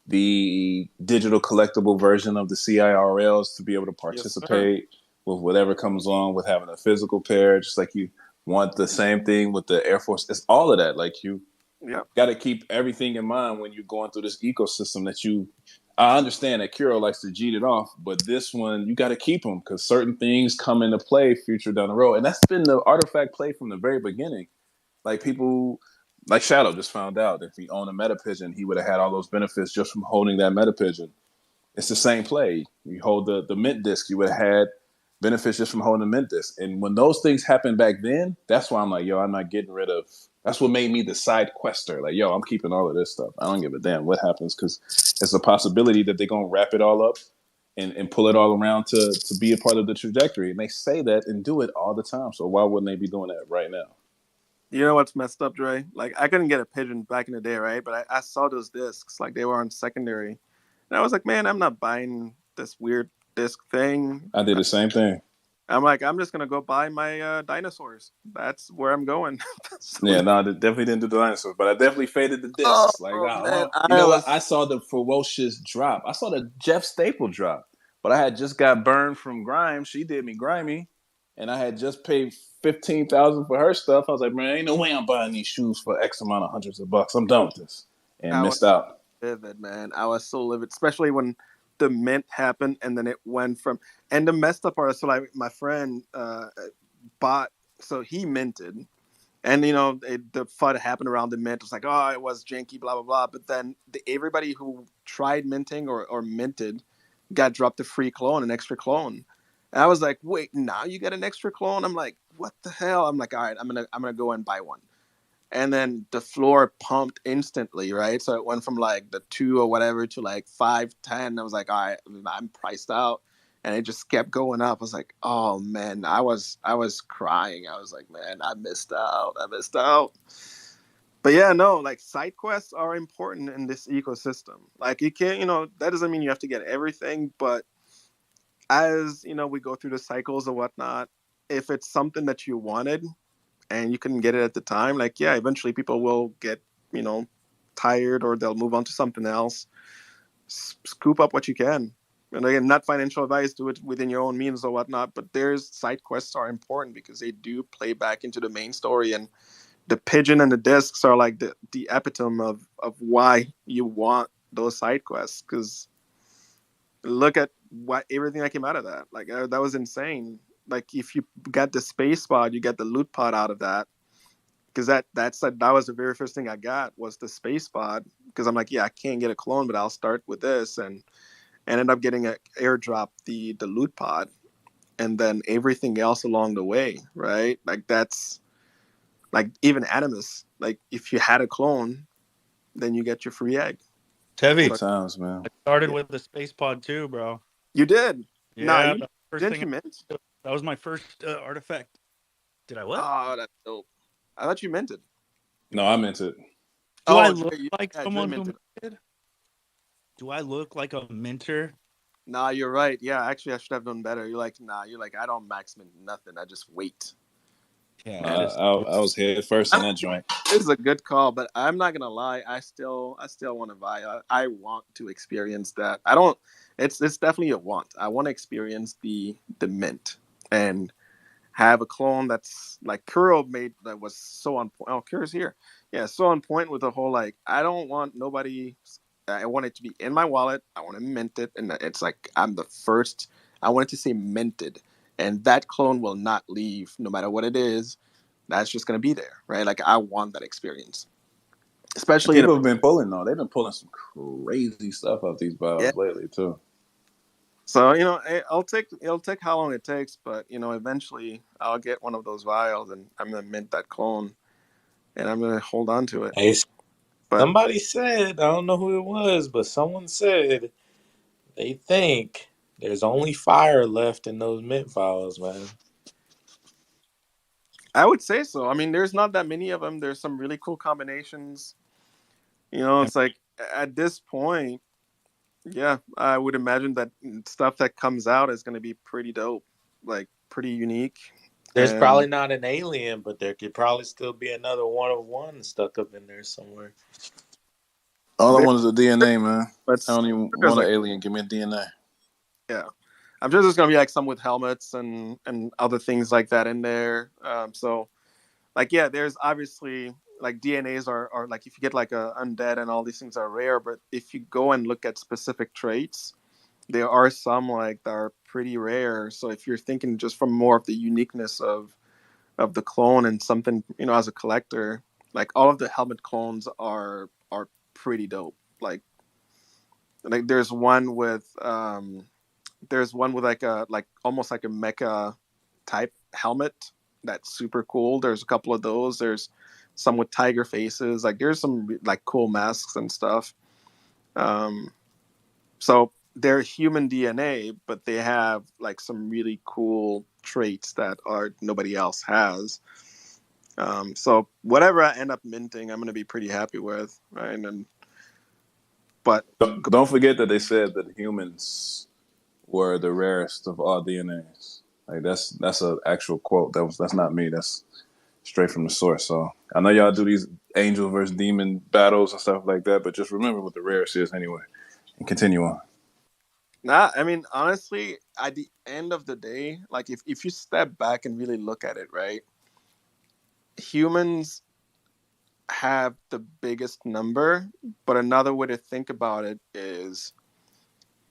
the digital collectible version of the CIRLs to be able to yes, sir. participate with whatever comes on with having a physical pair, just like you want the same thing with the Air Force. It's all of that. Like you Yep. got to keep everything in mind when you're going through this ecosystem that you. I understand that Kiro likes to cheat it off, but this one you got to keep them because certain things come into play future down the road, and that's been the artifact play from the very beginning. Like people, like Shadow just found out that if he owned a meta pigeon, he would have had all those benefits just from holding that meta pigeon. It's the same play. You hold the mint disc, you would have had benefits just from holding the mint disc. And when those things happened back then, that's why I'm like, yo, I'm not getting rid of. That's what made me the side quester. Like, yo, I'm keeping all of this stuff. I don't give a damn what happens because it's a possibility that they're gonna wrap it all up and pull it all around to be a part of the trajectory. And they say that and do it all the time. So why wouldn't they be doing that right now? You know what's messed up, Dre? Like I couldn't get a pigeon back in the day, right? But I saw those discs, like they were on secondary, and I was like, man, I'm not buying this weird disc thing. I did the same thing. I'm like, I'm just gonna go buy my dinosaurs. That's where I'm going. Yeah, So, no, I definitely didn't do the dinosaurs, but I definitely faded the discs. Like, oh man, you I know what? was I saw the ferocious drop. I saw the Jeff Staple drop, but I had just got burned from Grimes. She did me grimy. and I had just paid $15,000 for her stuff. I was like, man, ain't no way I'm buying these shoes for X amount of hundreds of bucks. I'm done with this, and I was missed out. livid, man. I was so livid, especially when the mint happened and then it went from. And the messed up part is, so like my friend bought, so he minted. And the FUD happened around the mint. It was like, oh, it was janky, blah blah blah. But then everybody who tried minting or minted got dropped a free clone, an extra clone. And I was like, wait, now you get an extra clone? I'm like, what the hell? I'm like, all right, I'm gonna go and buy one. And then the floor pumped instantly, right? So it went from like the 2 or whatever to like 5, 10. I was like, all right, I'm priced out. And it just kept going up. I was like, oh man, I was crying. I was like, man, I missed out. I missed out. But yeah, no, like side quests are important in this ecosystem. Like you can't, that doesn't mean you have to get everything, but as we go through the cycles or whatnot, if it's something that you wanted and you couldn't get it at the time, like yeah, eventually people will get, tired, or they'll move on to something else. Scoop up what you can. And again, not financial advice, do it within your own means or whatnot, but there's side quests are important because they do play back into the main story, and the pigeon and the discs are like the epitome of why you want those side quests. Because look at everything that came out of that. Like that was insane. Like if you got the space pod, you get the loot pod out of that. Because that was the very first thing I got was the space pod. Because I'm like, yeah, I can't get a clone, but I'll start with this, and ended up getting an airdrop the loot pod, and then everything else along the way, right? Like that's like even Animus. Like if you had a clone, then you get your free egg. Heavy. Good times, man. I started Yeah. with the space pod too, bro. You did? Nah, Yeah, you the first didn't thing you mint? that was my first artifact. Did I what? Oh, that's dope. I thought you minted. No, I meant it. Do I Oh, look Dre, like yeah, Dre someone who minted. minted? Do I look like a minter? Nah, you're right. Yeah, actually, I should have done better. You're like, nah, you're like, I don't max mint nothing. I just wait. Yeah, And I was head first in that joint. this is a good call, but I'm not gonna lie. I still want to buy. I want to experience that. I don't. It's definitely a want. I want to experience the mint and have a clone that's like Kuro made, that was so on point. Oh, Kuro's here. Yeah, so on point with the whole like, I don't want nobody. I want it to be in my wallet. I want to mint it, and it's like I'm the first. I want it to say minted, and that clone will not leave, no matter what it is. That's just gonna be there, right? Like I want that experience, And especially in a people have been pulling though. They've been pulling some crazy stuff off these yeah. bottles lately too. So it'll take how long it takes, but eventually I'll get one of those vials, and I'm gonna mint that clone, and I'm gonna hold on to it. Hey, But somebody said, I don't know who it was, but someone said they think there's only fire left in those mint vials, man. I would say so. I mean, there's not that many of them. There's some really cool combinations. It's like at this point, yeah, I would imagine that stuff that comes out is gonna be pretty dope, like pretty unique. There's And probably not an alien, but there could probably still be another one of one stuck up in there somewhere. All I there, want is a DNA, man. but I don't even there's want an like, alien. Give me a DNA. yeah, I'm sure there's gonna be like some with helmets and other things like that in there. So like yeah, there's obviously like DNAs are like, if you get like a undead and all these things are rare, but if you go and look at specific traits, there are some like that are pretty rare. So if you're thinking just from more of the uniqueness of the clone and something, as a collector, like all of the helmet clones are pretty dope. Like there's one with like a, like almost like a mecha type helmet that's super cool. There's a couple of those. There's some with tiger faces. Like there's some like cool masks and stuff. So they're human DNA, but they have like some really cool traits that are nobody else has. So whatever I end up minting, I'm gonna be pretty happy with, right? But Don't forget that they said that humans were the rarest of all DNAs. Like that's an actual quote. That's not me. That's straight from the source. So I know y'all do these angel versus demon battles and stuff like that, but just remember what the rarest is anyway, and continue on. Nah, I mean, honestly, at the end of the day, like if you step back and really look at it, right? Humans have the biggest number, but another way to think about it is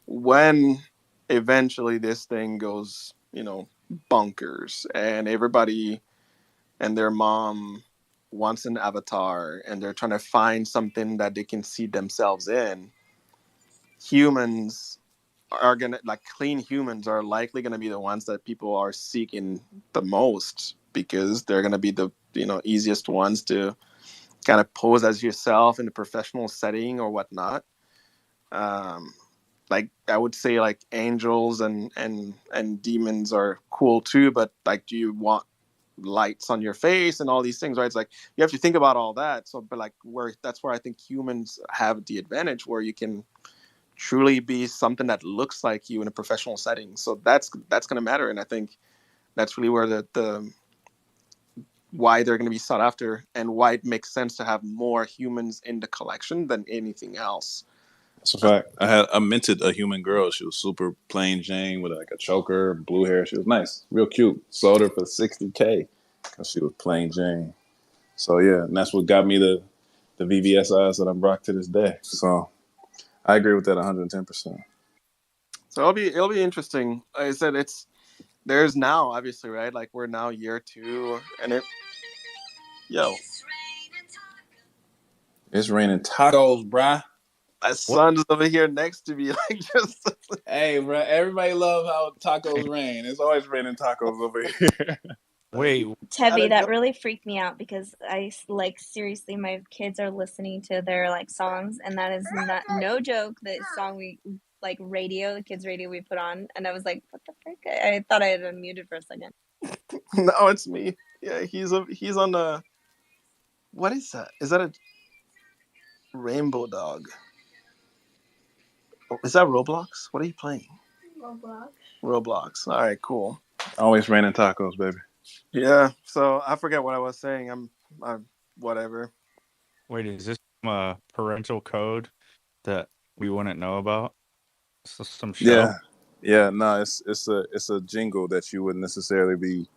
when eventually this thing goes, bonkers and everybody and their mom wants an avatar and they're trying to find something that they can see themselves in, humans are gonna, like, clean humans are likely gonna be the ones that people are seeking the most because they're gonna be the easiest ones to kind of pose as yourself in a professional setting or whatnot. Um, like I would say, like angels and demons are cool too, but like, do you want lights on your face and all these things, right? It's like you have to think about all that. So, but like that's where I think humans have the advantage, where you can truly be something that looks like you in a professional setting. So that's going to matter, and I think that's really where the why they're going to be sought after and why it makes sense to have more humans in the collection than anything else. That's a fact. I minted a human girl. She was super plain Jane with like a choker, blue hair. She was nice, real cute. Sold her for $60K because she was plain Jane. So yeah, and that's what got me the VVS eyes that I'm rock to this day. So I agree with that 110%. So it'll be interesting. Like I said, there's now obviously, right, like we're now year 2 and yo It's raining tacos, bruh. my son's over here next to me, like just Hey, bruh, everybody love how tacos rain. It's always raining tacos over here. Wait, Tevy, that really freaked me out because like, seriously, my kids are listening to their like songs, and that is not no joke. The song we like radio, the kids' radio we put on, and I was like, what the frick? I thought I had unmuted for a second. No, it's me. Yeah, he's on the, what is that? Is that a rainbow dog? Is that Roblox? What are you playing? Roblox. All right, cool. Always raining tacos, baby. Yeah. So I forget what I was saying. I'm whatever. wait, is this a parental code that we wouldn't know about? Is this some show? Yeah. No, it's a jingle that you wouldn't necessarily be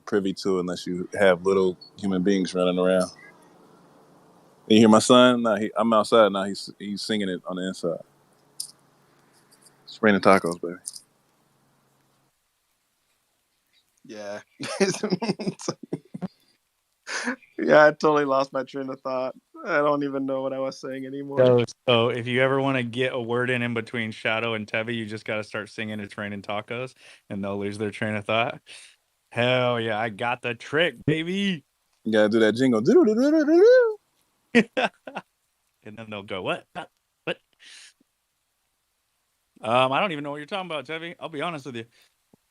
privy to unless you have little human beings running around. You hear my son? Nah, I'm outside now. He's singing it on the inside. It's raining tacos, baby. Yeah. Yeah, I totally lost my train of thought. I don't even know what I was saying anymore. So if you ever want to get a word in between Shadow and Tevy, you just got to start singing "It's Raining Tacos," and they'll lose their train of thought. Hell yeah, I got the trick, baby. You gotta do that jingle. And then they'll go, what? What? I don't even know what you're talking about, Tevy. I'll be honest with you.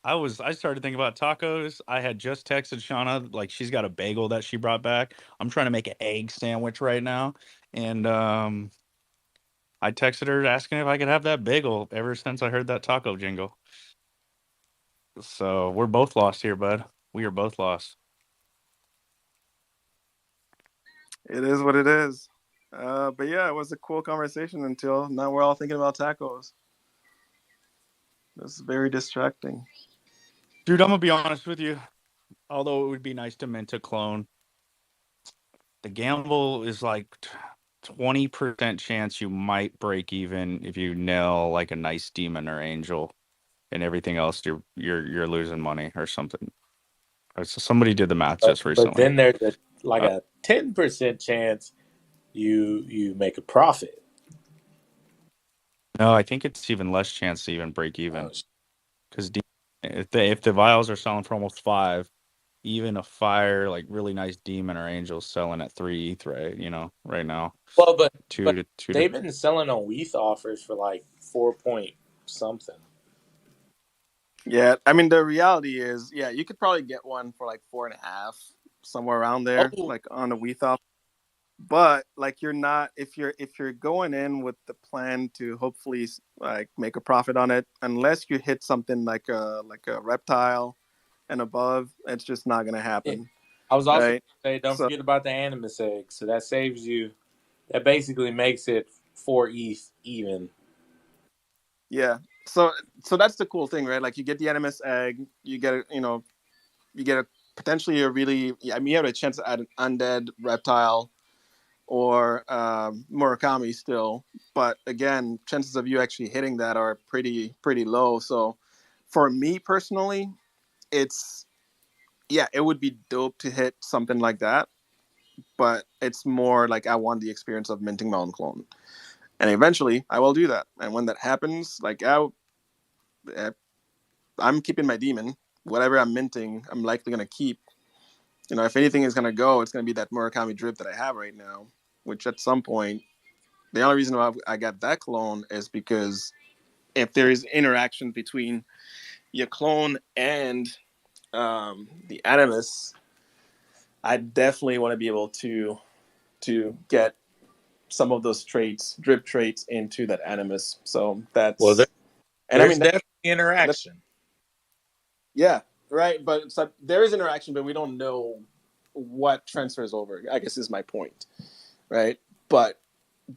I started thinking about tacos. I had just texted Shauna, like she's got a bagel that she brought back. I'm trying to make an egg sandwich right now. And I texted her asking if I could have that bagel ever since I heard that taco jingle. So we're both lost here, bud. We are both lost. It is what it is. But yeah, it was a cool conversation until now we're all thinking about tacos. This is very distracting. Dude, I'm gonna be honest with you. Although it would be nice to mint a clone, the gamble is like 20% chance you might break even if you nail like a nice demon or angel, and everything else you're losing money or something. So somebody did the math just But recently. then there's a 10% chance you make a profit. No, I think it's even less chance to even break even, because if the vials are selling for almost 5, even a fire like really nice demon or angel selling at 3 ETH, right? Right now. Well, but two to they've been selling on WETH offers for like 4 point something. Yeah, I mean the reality is, yeah, you could probably get one for like 4.5, somewhere around there, like on a WeThop. But like you're not, if you're going in with the plan to hopefully like make a profit on it, unless you hit something like a reptile and above, it's just not gonna happen. I was also right? gonna say, don't forget about the animus egg. So that saves you. That basically makes it 4 ETH even. Yeah, so that's the cool thing, right? Like you get the animus egg, you get a potentially a really, I mean, you have a chance to add an undead reptile or Murakami still, but again, chances of you actually hitting that are pretty low. So for me personally, it's it would be dope to hit something like that, but it's more like I want the experience of minting my own clone, and eventually I will do that. And when that happens, like I'm keeping my demon. Whatever I'm minting, I'm likely gonna keep. If anything is gonna go, it's gonna be that Murakami drip that I have right now, which at some point, the only reason why I got that clone is because if there is interaction between your clone and the animus, I definitely want to be able to get some of those traits, drip traits, into that animus. So Well, that's, and I there's mean, definitely interaction. yeah, right. But it's like there is interaction, but we don't know what transfers over. I guess is my point, right? But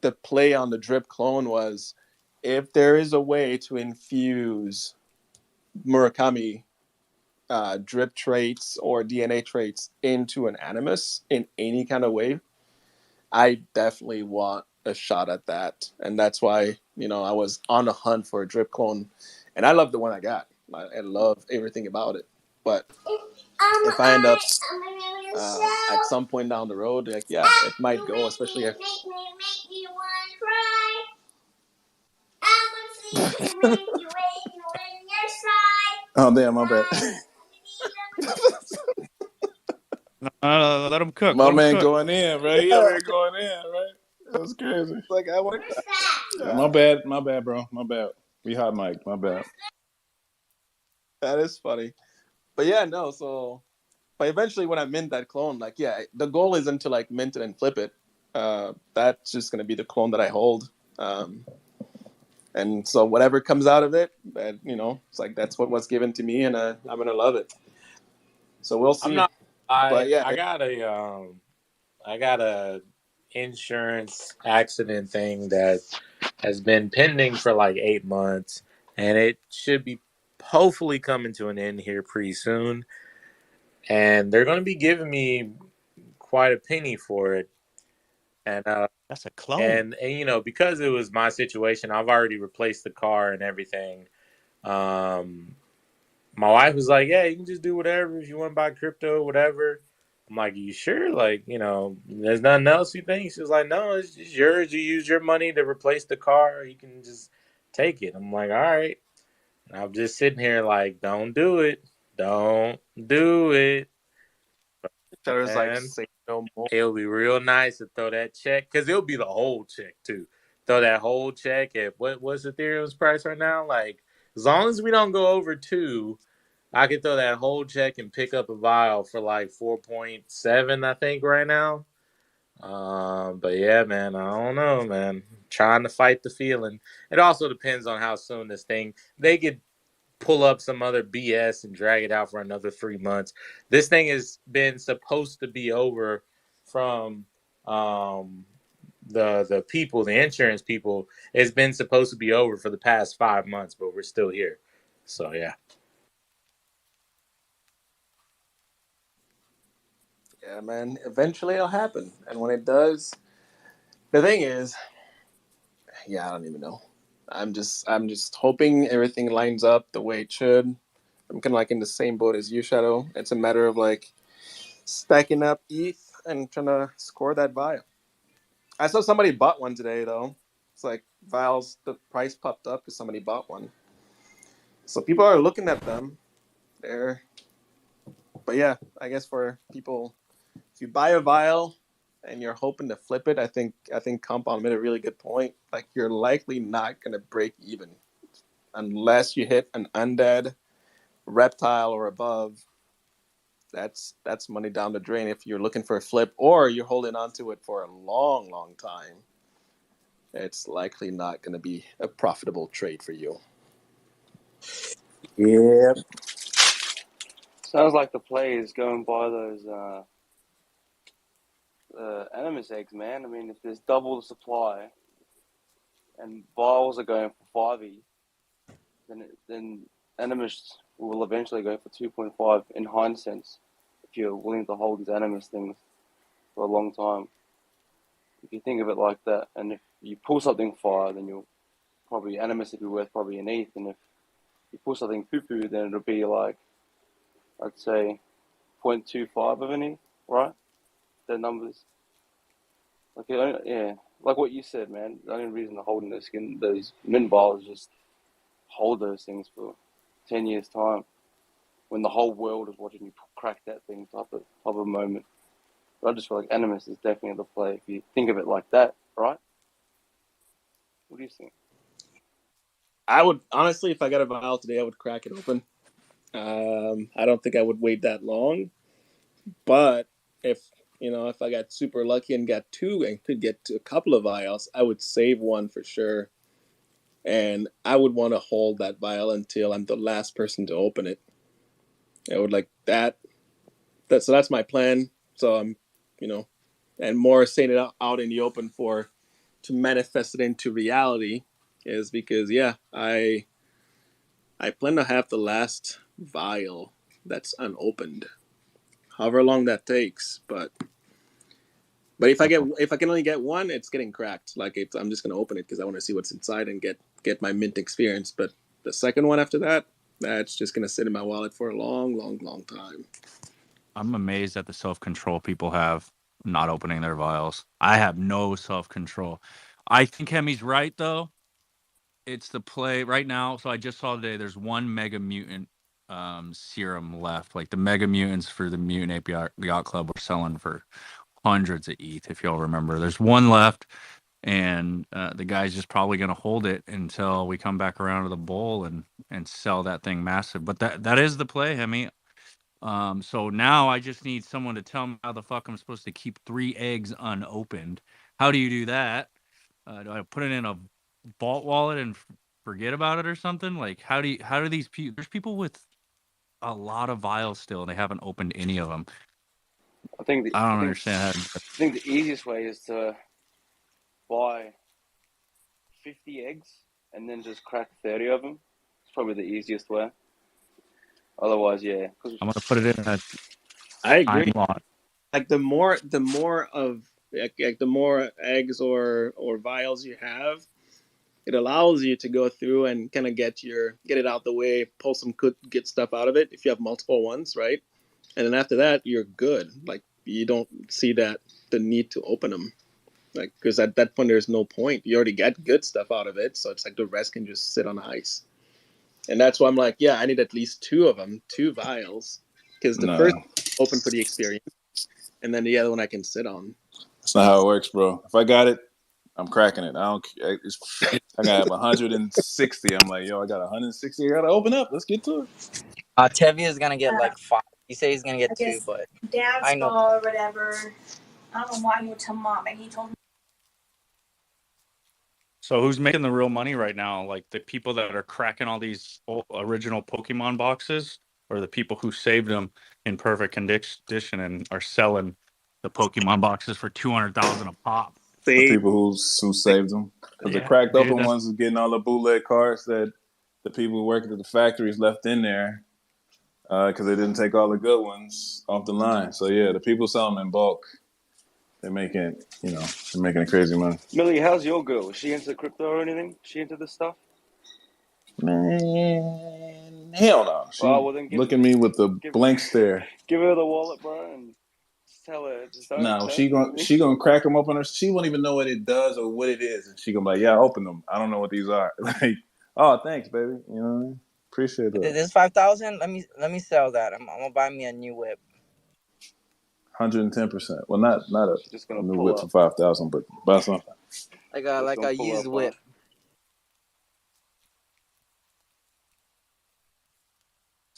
the play on the drip clone was, if there is a way to infuse Murakami drip traits or DNA traits into an animus in any kind of way, I definitely want a shot at that. And that's why, I was on the hunt for a drip clone. And I love the one I got. I love everything about it. But if I end up at some point down the road, like, yeah, it might go, especially if. Oh damn, my bad. Let him cook. My Let him man cook. going in, right? He over here going in, right? That was crazy. Like I want Yeah, my bad, bro. My bad. We hot mic, my bad. that is funny. But yeah, no, so but eventually when I mint that clone, like the goal isn't to like mint it and flip it. That's just gonna be the clone that I hold. Um, and so whatever comes out of it, that it's like that's what was given to me, and I'm gonna love it. So we'll I'm see. not. I But yeah, I got a insurance accident thing that has been pending for like 8 months, and it should be hopefully coming to an end here pretty soon. And they're going to be giving me quite a penny for it, and That's a clone. because it was my situation, I've already replaced the car and everything. Um, my wife was like, "Yeah, you can just do whatever if you want to buy crypto, whatever." I'm like, "You sure? Like, there's nothing else you think?" She was like, "No, it's just yours. You use your money to replace the car. You can just take it." I'm like, "All right." And I'm just sitting here like, "Don't do it. Don't do it, Shadow's like, man. say no more. It'll be real nice to throw that check, because it'll be the whole check too. Throw that whole check at what's Ethereum's price right now? Like, as long as we don't go over 2, I could throw that whole check and pick up a vial for like 4.7, I think, right now. But yeah, man, I don't know, man. I'm trying to fight the feeling. It also depends on how soon this thing, they could pull up some other BS and drag it out for another 3 months. This thing has been supposed to be over from um, the people, the insurance people. It's been supposed to be over for the past 5 months, but we're still here. So yeah. Yeah, man. Eventually it'll happen, and when it does, the thing is, I don't even know. I'm just hoping everything lines up the way it should. I'm kind of like in the same boat as you, Shadow. It's a matter of like stacking up ETH and trying to score that vial. I saw somebody bought one today though. It's like vials. The price popped up because somebody bought one. So people are looking at them. They're, but yeah, I guess for people, if you buy a vial and you're hoping to flip it, I think Compound made a really good point. Like you're likely not gonna break even unless you hit an undead reptile or above. That's money down the drain if you're looking for a flip or you're holding on to it for a long time. It's likely not going to be a profitable trade for you. Yeah. Sounds like the play is going by those animus eggs, man. I mean, if there's double the supply and vials are going for 5e, then Animus will eventually go for 2.5 in hindsight if you're willing to hold these Animus things for a long time. If you think of it like that, and if you pull something fire, then you'll probably Animus will be worth probably an ETH, and if you pull something poo-poo, then it'll be like, I'd say 0.25 of an ETH, right? The numbers. Like, yeah, like what you said, man. The only reason they're holding those mint vials is just hold those things for 10 years' time when the whole world is watching you crack that thing type of moment. But I just feel like Animus is definitely the play if you think of it like that, right? What do you think? I would honestly, if I got a vial today, I would crack it open. I don't think I would wait that long, but if I got super lucky and got two and could get to a couple of vials, I would save one for sure, and I would want to hold that vial until I'm the last person to open it. I would like that. So that's my plan. So and more saying it out in the open to manifest it into reality is because I plan to have the last vial that's unopened, however long that takes. But if I can only get one, it's getting cracked. Like I'm just gonna open it because I want to see what's inside and get my mint experience. But the second one after that, that's just gonna sit in my wallet for a long, long, long time. I'm amazed at the self-control people have not opening their vials. I have no self-control. I think Hemi's right, though. It's the play right now. So I just saw today there's one Mega Mutant serum left. Like the Mega Mutants for the Mutant API Yacht Club were selling for hundreds of ETH, if y'all remember. There's one left, and the guy's just probably going to hold it until we come back around to the bowl and sell that thing massive. But that is the play, Hemi. So now I just need someone to tell me how the fuck I'm supposed to keep 3 eggs unopened. How do you do that? Do I put it in a vault wallet and forget about it or something? Like, how do these people? There's people with a lot of vials still, and they haven't opened any of them. I think I don't understand I think the easiest way is to buy 50 eggs and then just crack 30 of them. It's probably the easiest way. Otherwise, yeah. I'm gonna put it in a I time agree. lock. Like the more of like the more eggs or vials you have, it allows you to go through and kind of get it out the way, pull some good stuff out of it if you have multiple ones, right? And then after that, you're good. Like you don't see the need to open them, like because at that point there's no point. You already got good stuff out of it, so it's like the rest can just sit on ice. And that's why I'm like, yeah, I need at least two of them, 2 vials, because the first No, open for the experience, and then the other one I can sit on. that's not how it works, bro. If I got it, I'm cracking it. I got 160. I'm like, yo, I got 160. I gotta open up. Let's get to it. Tevye is gonna get like 5. He said he's gonna get 2, but Dad's I know. or whatever. I don't know why he would tell mom, and he told me. So who's making the real money right now? Like the people that are cracking all these original Pokemon boxes, or the people who saved them in perfect condition and are selling the Pokemon boxes for 200,000 a pop? The See, people who saved them, because the Yeah, cracked dude, open ones is getting all the bootleg cards that the people who working at the factories left in there because they didn't take all the good ones off the line. So yeah, the people selling them in bulk, they're making a crazy money. Millie, how's your girl? Is she into crypto or anything? Is she into this stuff? Man, hell no. She Well, then look at me with the blank stare. give her the wallet, bro, and just tell her. Just No, don't do anything. she gonna crack them open. She won't even know what it does or what it is, and she gonna be like, "Yeah, open them. I don't know what these are." Like, oh, thanks, baby. You know what I mean? Appreciate that. This 5,000. Let me sell that. I'm gonna buy me a new whip. 110%. Well, not a Just gonna new pull whip up. for 5,000, but buy something. Like a used whip.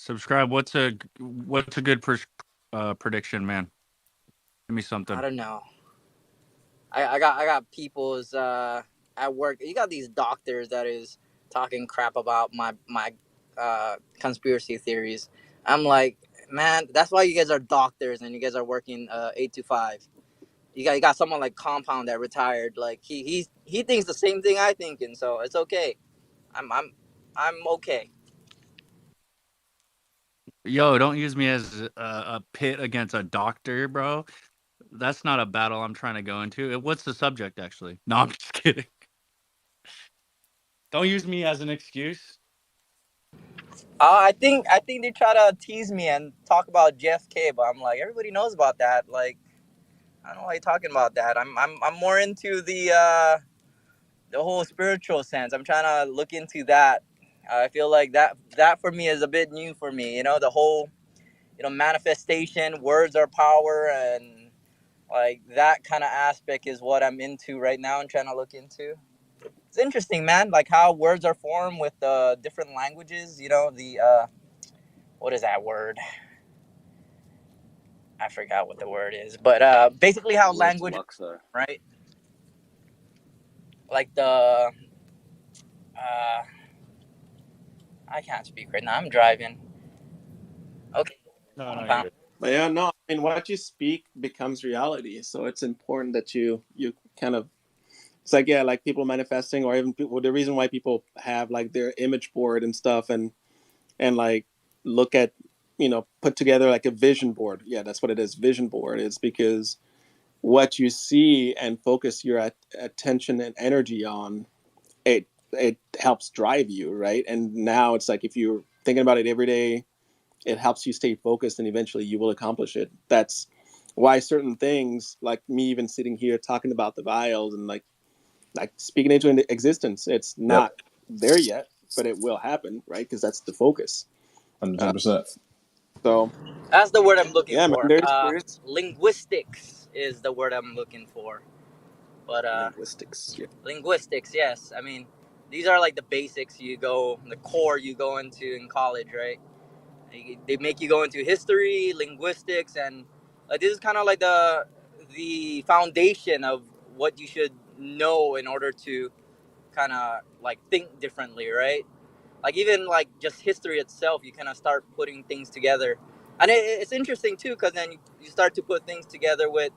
subscribe. What's a good prediction, man? Give me something. I don't know. I got people's at work. You got these doctors that is talking crap about my conspiracy theories. I'm like, man, that's why you guys are doctors and you guys are working 8 to 5. You got someone like Compound that retired. Like he thinks the same thing I think, and so it's okay. I'm I'm okay. Yo, don't use me as a pit against a doctor, bro. That's not a battle I'm trying to go into. What's the subject, actually? No, I'm just kidding. Don't use me as an excuse. I think they try to tease me and talk about JFK, but I'm like, everybody knows about that. Like, I don't know why you're talking about that. I'm more into the whole spiritual sense. I'm trying to look into that. I feel like that for me is a bit new for me. The whole manifestation, words are power, and like that kind of aspect is what I'm into right now and trying to look into. It's interesting, man. Like how words are formed with different languages. The what is that word? I forgot what the word is, but basically how Word's language, Luxo. right? Like the uh, I can't speak right now. I'm driving. Okay, No, I'm you're found. good. But yeah, no, I mean, what you speak becomes reality. So it's important that you kind of, it's like, yeah, like people manifesting, or even people, the reason why people have like their image board and stuff, and like look at, put together like a vision board. Yeah, that's what it is. Vision board. It's because what you see and focus your attention and energy on, it helps drive you, right? And now it's like if you're thinking about it every day, it helps you stay focused, and eventually you will accomplish it. That's why certain things, like me even sitting here talking about the vials and like speaking into existence, it's Yep, not there yet, but it will happen, right? Because that's the focus. Uh, 110%. so That's the word I'm looking yeah, man, for. there's Linguistics is the word I'm looking for. But linguistics. Yeah. linguistics, yes. I mean, these are like the basics the core you go into in college, right? They make you go into history, linguistics, and like this is kind of like the foundation of what you should know in order to kind of like think differently, right? Like even like just history itself, you kind of start putting things together, and it's interesting too because then you start to put things together with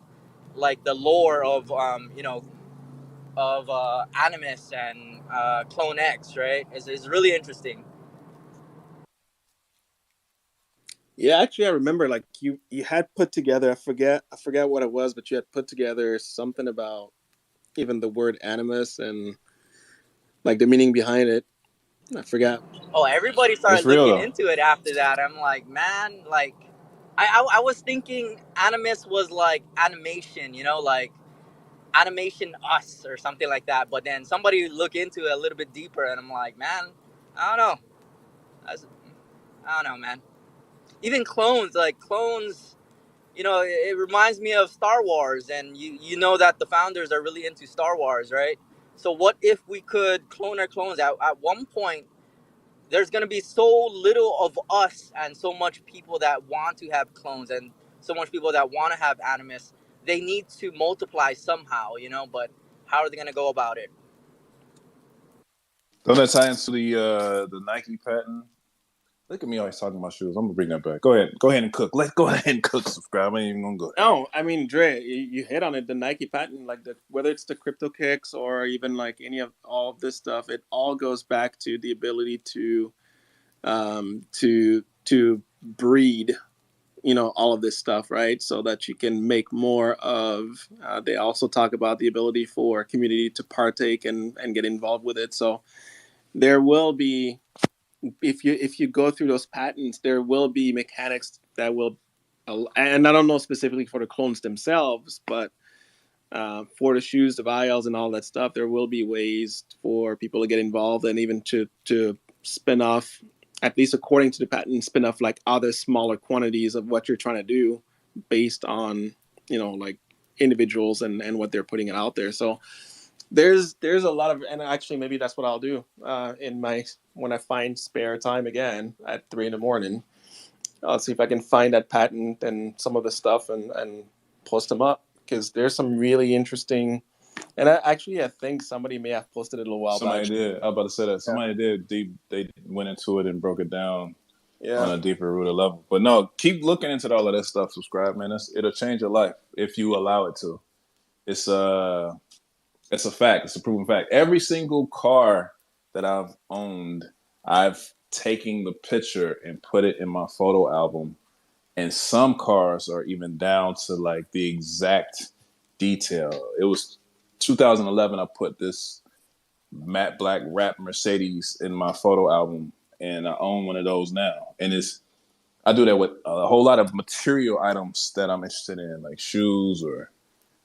like the lore of Animus and CloneX, right? It's really interesting. Yeah, actually, I remember like you had put together. I forget what it was, but you had put together something about even the word animus and like the meaning behind it. I forgot. Oh, everybody It's started real looking though. into it after that. I'm like, man, like, I was thinking Animus was like animation, like animation us or something like that. But then somebody look into it a little bit deeper, and I'm like, man, I don't know. That's, I don't know, man. Even clones, like clones, it reminds me of Star Wars, and you know that the founders are really into Star Wars, right? So what if we could clone our clones? At one point, there's gonna be so little of us and so much people that want to have clones and so much people that want to have animus. They need to multiply somehow, but how are they gonna go about it? Don't that tie into the Nike patent? Look at me always talking about shoes. I'm gonna bring that back. Go ahead and cook. Let's go ahead and cook. Subscribe. I ain't even gonna go there. No, I mean, Dre, you hit on it. The Nike patent, like whether it's the crypto kicks or even like any of all of this stuff, it all goes back to the ability to breed, all of this stuff, right? So that you can make more of. They also talk about the ability for community to partake and get involved with it. So there will be, if you go through those patents, there will be mechanics that will, and I don't know specifically for the clones themselves, but for the shoes, the vials, and all that stuff, there will be ways for people to get involved and even to spin off, at least according to the patent, spin off like other smaller quantities of what you're trying to do based on like individuals and what they're putting out there. So there's a lot of, and actually maybe that's what I'll do in my when I find spare time again at 3 a.m. I'll see if I can find that patent and some of the stuff and post them up because there's some really interesting. And I think somebody may have posted it a while back. Somebody did. I was about to say that. Yeah. Somebody did. They went into it and broke it down on Yeah. a deeper rooted level. But no, keep looking into all of that stuff. Subscribe, man. It'll change your life if you allow it to. It's a fact. It's a proven fact. Every single car that I've owned I've taken the picture and put it in my photo album. And some cars are even down to like the exact detail. It was 2011. I put this matte black wrap Mercedes in my photo album, and I own one of those now. And I do that with a whole lot of material items that I'm interested in, like shoes or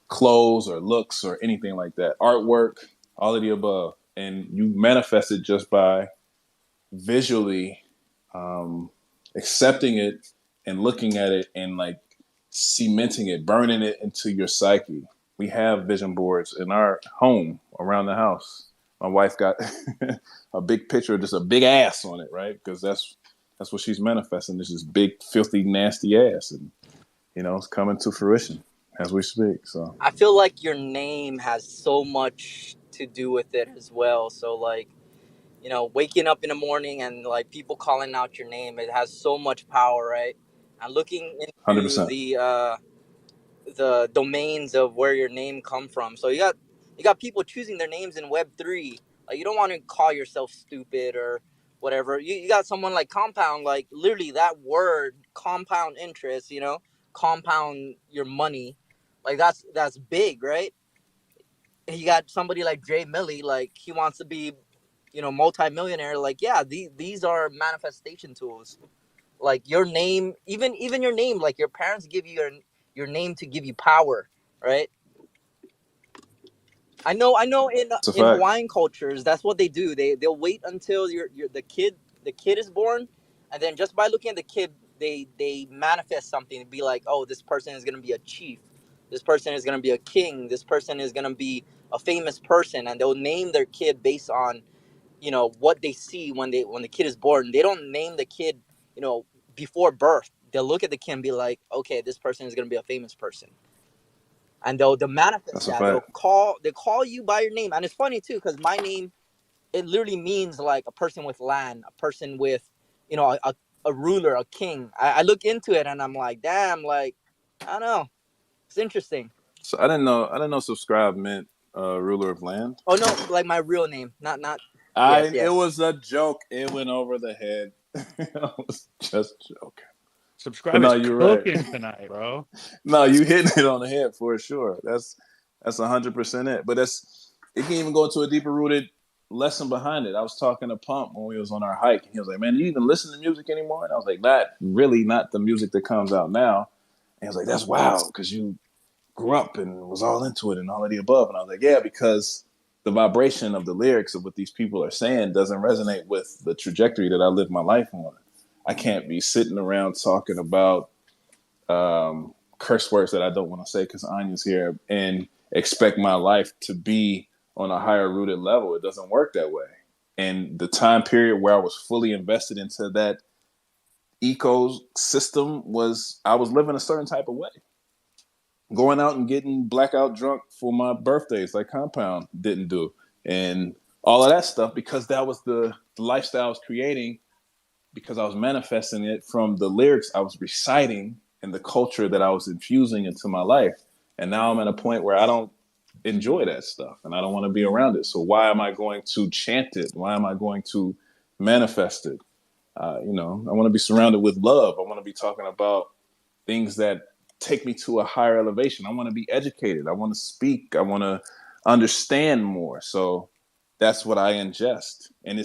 clothes or looks or anything like that, artwork, all of the above. And you manifest it just by visually accepting it and looking at it and like cementing it, burning it into your psyche. We have vision boards in our home around the house. My wife got a big picture of just a big ass on it, right? Because that's what she's manifesting. This big, filthy, nasty ass, and it's coming to fruition as we speak. So I feel like your name has so much to do with it as well. So like, waking up in the morning and like people calling out your name, it has so much power, right? And looking into 100%. the domains of where your name come from. So you got people choosing their names in Web3. Like you don't want to call yourself stupid or whatever. You got someone like Compound, like literally that word compound interest, compound your money. Like that's big, right? And you got somebody like Jay Millie, like he wants to be, multimillionaire. Like yeah, these are manifestation tools. Like your name, even your name, like your parents give you your name to give you power, right? I know It's a in fact. Hawaiian cultures, that's what they do. They'll wait until the kid is born, and then just by looking at the kid, they manifest something and be like, oh, this person is gonna be a chief, this person is gonna be a king, this person is gonna be a famous person, and they'll name their kid based on what they see when the kid is born. They don't name the kid you know before birth. They'll look at the kid and be like, okay, this person is gonna be a famous person, and they'll manifest That's a that. They'll fact. call you by your name. And it's funny too, because my name, it literally means like a person with land, a person with a ruler, a king. I look into it and I'm like, damn, like I don't know, it's interesting. So I didn't know subscribe meant ruler of land. Oh no, like my real name, not yes, It yes. was a joke. It went over the head. I was just joking. But Subscribe no, is you're right. cooking tonight, bro. No, you hitting it on the head for sure. That's 100% it. But it can even go into a deeper rooted lesson behind it. I was talking to Pump when we was on our hike, and he was like, "Man, do you even listen to music anymore?" And I was like, "Not really, not the music that comes out now." And he was like, "That's wild, because you grew up and was all into it and all of the above." And I was like, "Yeah, because the vibration of the lyrics of what these people are saying doesn't resonate with the trajectory that I live my life on. I can't be sitting around talking about curse words that I don't want to say because Anya's here and expect my life to be on a higher rooted level. It doesn't work that way. And the time period where I was fully invested into that ecosystem I was living a certain type of way. Going out and getting blackout drunk for my birthdays, like Compound didn't do. And all of that stuff, because that was the lifestyle I was creating, because I was manifesting it from the lyrics I was reciting and the culture that I was infusing into my life. And now I'm at a point where I don't enjoy that stuff and I don't want to be around it. So why am I going to chant it? Why am I going to manifest it? I want to be surrounded with love. I want to be talking about things that take me to a higher elevation. I want to be educated. I want to speak. I want to understand more. So that's what I ingest. And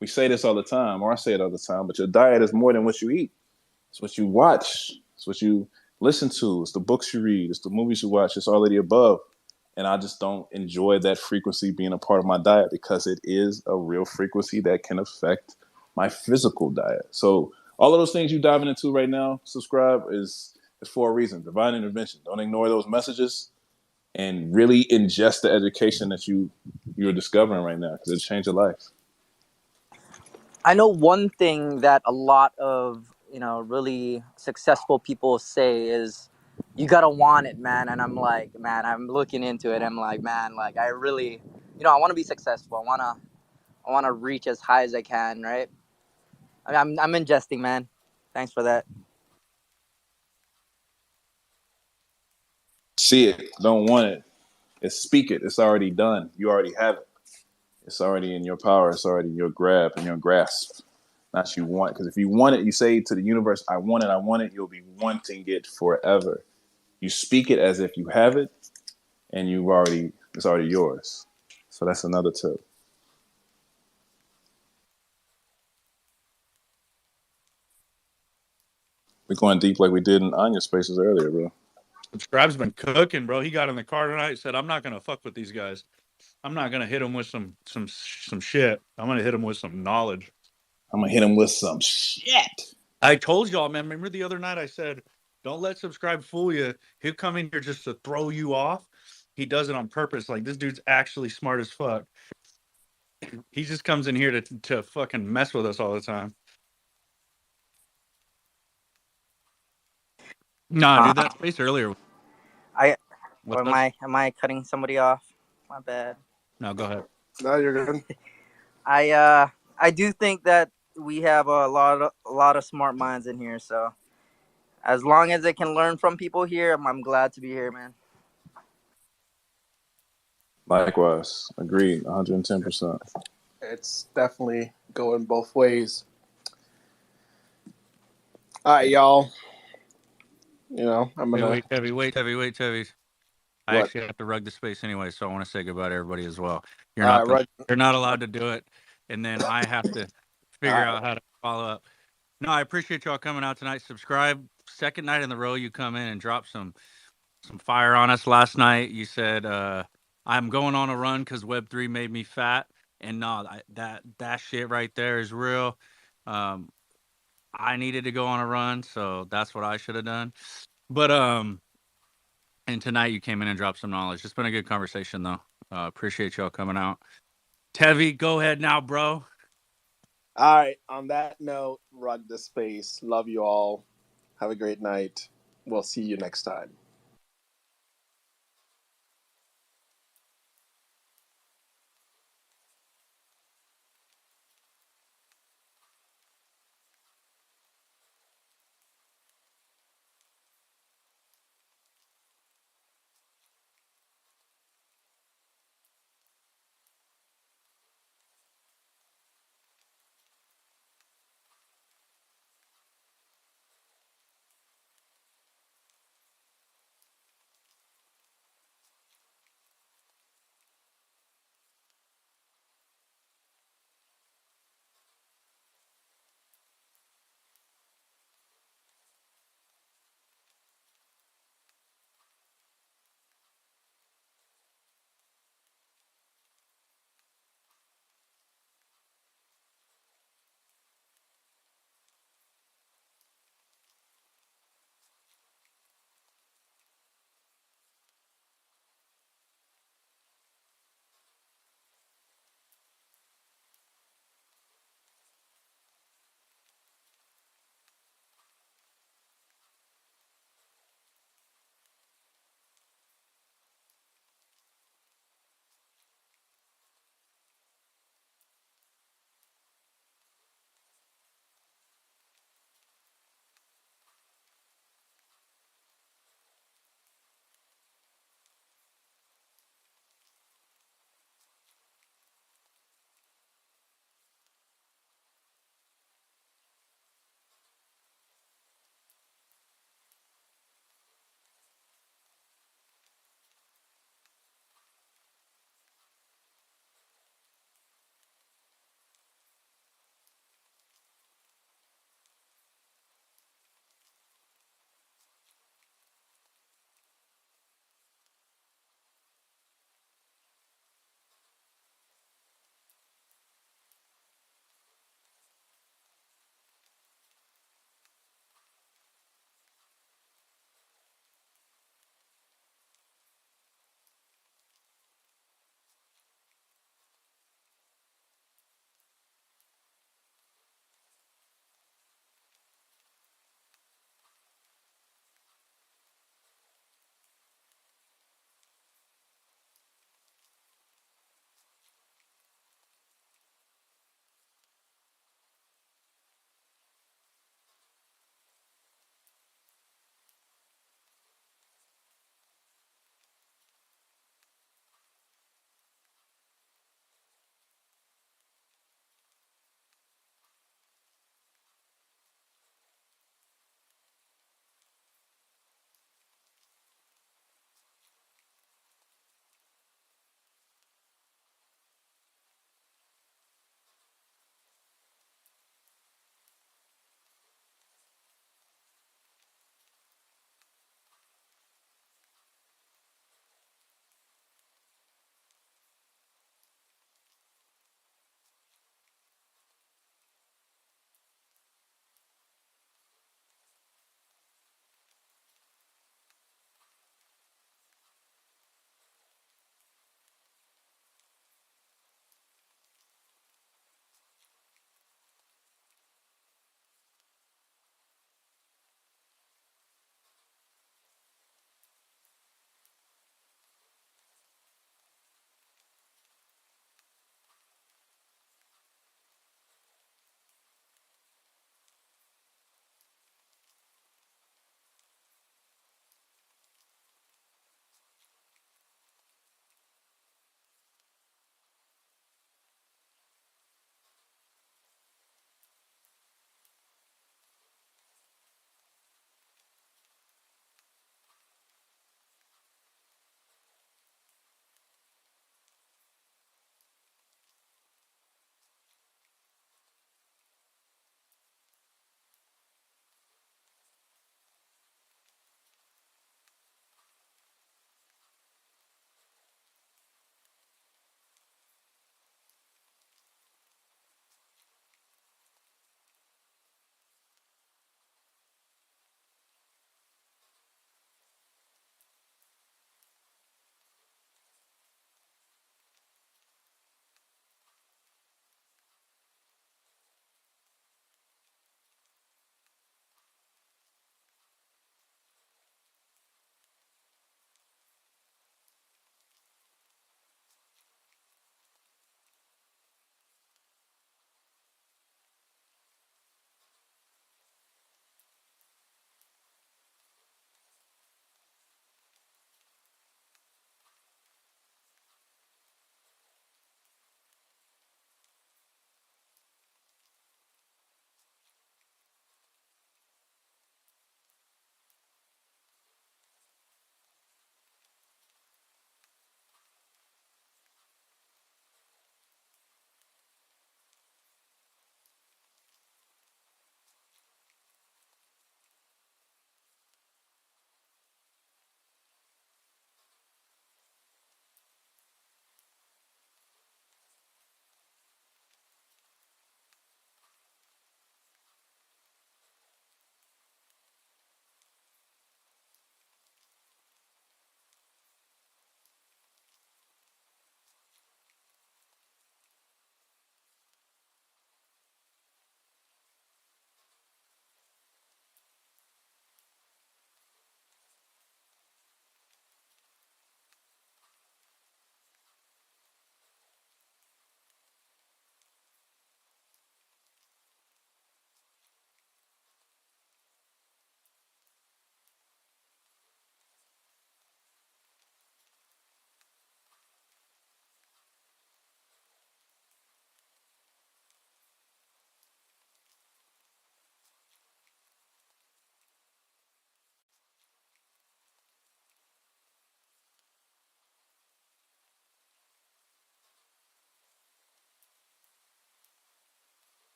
we say this all the time, or I say it all the time, but your diet is more than what you eat. It's what you watch. It's what you listen to. It's the books you read. It's the movies you watch. It's all of the above. And I just don't enjoy that frequency being a part of my diet because it is a real frequency that can affect my physical diet. So all of those things you're diving into right now, subscribe, is for a reason. Divine intervention. Don't ignore those messages and really ingest the education that you're discovering right now because it'll change your life. I know one thing that a lot of really successful people say is you gotta want it, man. And I'm like, man, I'm looking into it. I'm like, man, like I really, I want to be successful. I want to reach as high as I can, right? I mean, I'm ingesting, man. Thanks for that. See it, don't want it. It's speak it. It's already done. You already have it. It's already in your power. It's already in your grab and your grasp. Not you want, because if you want it, you say to the universe, I want it, I want it, you'll be wanting it forever. You speak it as if you have it, and it's already yours. So that's another tip. We're going deep like we did in Anya Spaces earlier, bro. Subscribe's been cooking, bro. He got in the car tonight. Said, "I'm not gonna fuck with these guys. I'm not gonna hit them with some shit. I'm gonna hit them with some knowledge." I'm gonna hit him with some shit. I told y'all, man. Remember the other night I said, "Don't let Subscribe fool you. He'll come in here just to throw you off. He does it on purpose. Like, this dude's actually smart as fuck. He just comes in here to fucking mess with us all the time." Nah, dude, that space earlier. Or am I cutting somebody off? My bad. No, go ahead. No, you're good. I do think that we have a lot of smart minds in here. So as long as they can learn from people here, I'm glad to be here, man. Likewise. Agreed. 110%. It's definitely going both ways. All right, y'all. You know, I'm gonna Wait, Tevy. I What? actually have to rug the space anyway, so I want to say goodbye to everybody as well. You're All not right, you're not allowed to do it, and then I have to figure out how to follow up. No, I appreciate y'all coming out tonight. Subscribe. Second night in the row, you come in and drop some fire on us. Last night, you said I'm going on a run because Web3 made me fat, and no, that shit right there is real. I needed to go on a run, so that's what I should have done. But and tonight you came in and dropped some knowledge. It's been a good conversation, though. Appreciate y'all coming out. Tevi, go ahead now, bro. All right. On that note, rug the space. Love you all. Have a great night. We'll see you next time.